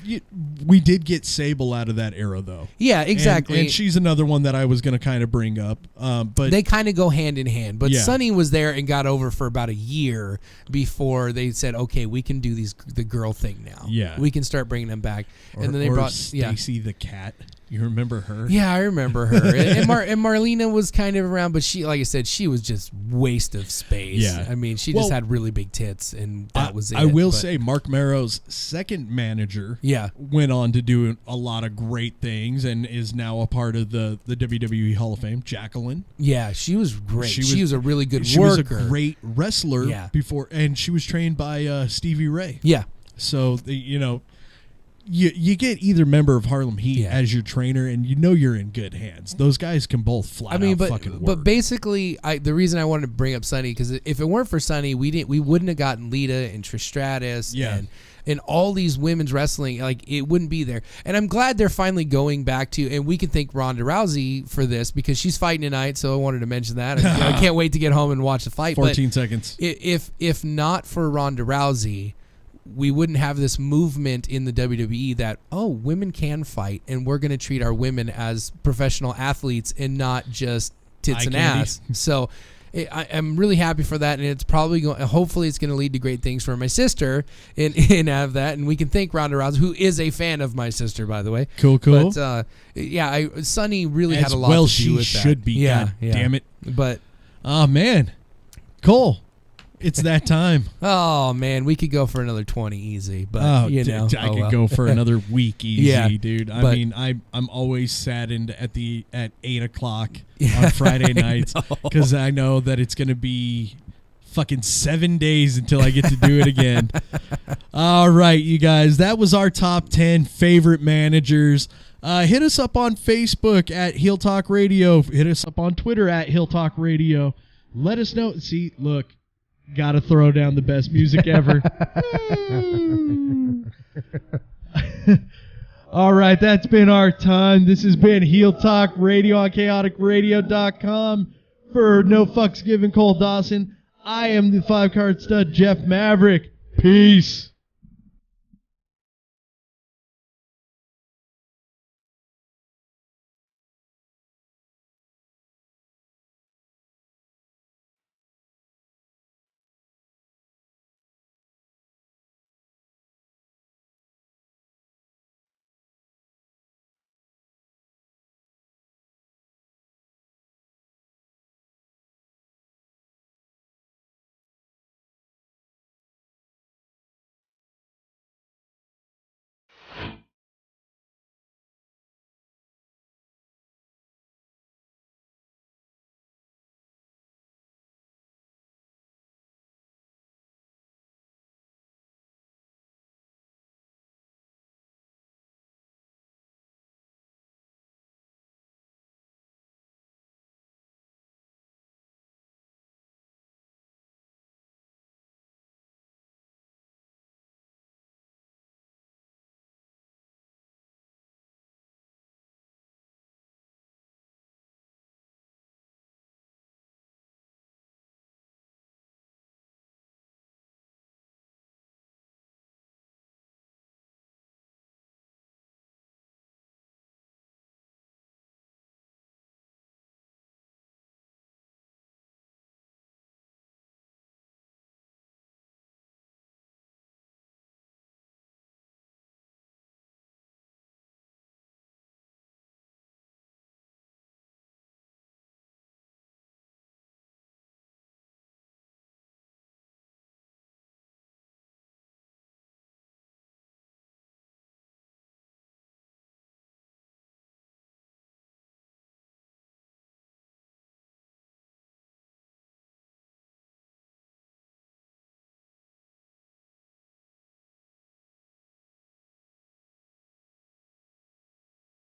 we did get Sable out of that era, though. Yeah, exactly. And she's another one that I was going to kind of bring up. But they kind of go hand in hand. But Sunny was there and got over for about a year before they said, okay, we can do the girl thing now. Yeah. We can start bringing them back. And then they brought Stacy the cat. You remember her? Yeah, I remember her. and Marlena was kind of around, but she, like I said, she was just waste of space. Yeah. I mean, she just had really big tits, and that was it. I will say Mark Marrow's second manager went on to do a lot of great things and is now a part of the WWE Hall of Fame. Jacqueline. Yeah, she was great. She was a really good worker. She was a great wrestler before, and she was trained by Stevie Ray. Yeah. So, you get either member of Harlem Heat as your trainer, and you're in good hands. Those guys can both flat out fucking work. But basically, the reason I wanted to bring up Sunny, because if it weren't for Sunny, we wouldn't have gotten Lita and Trish Stratus and all these women's wrestling. Like, it wouldn't be there. And I'm glad they're finally going back to, and we can thank Ronda Rousey for this, because she's fighting tonight, so I wanted to mention that. I can't wait to get home and watch the fight. 14 seconds. If not for Ronda Rousey, we wouldn't have this movement in the WWE that, women can fight, and we're going to treat our women as professional athletes and not just tits and ass. So I'm really happy for that, and it's probably hopefully it's going to lead to great things for my sister and have that, and we can thank Ronda Rousey, who is a fan of my sister, by the way. Cool. But Sunny really had a lot to do with that. She should be. God damn it. But oh man, Cole. It's that time. Oh man, we could go for another 20 easy, but I could go for another week easy, dude. I mean, I'm always saddened at 8:00 on Friday nights because I know that it's gonna be fucking 7 days until I get to do it again. All right, you guys, that was our top 10 favorite managers. Hit us up on Facebook at Heel Talk Radio. Hit us up on Twitter at Heel Talk Radio. Let us know. See, look. Gotta throw down the best music ever. All right, that's been our time. This has been Heel Talk Radio on KaoticRadio.com. For No Fucks Given, Cole Dawson, I am the 5-card stud, Jeff Maverick. Peace.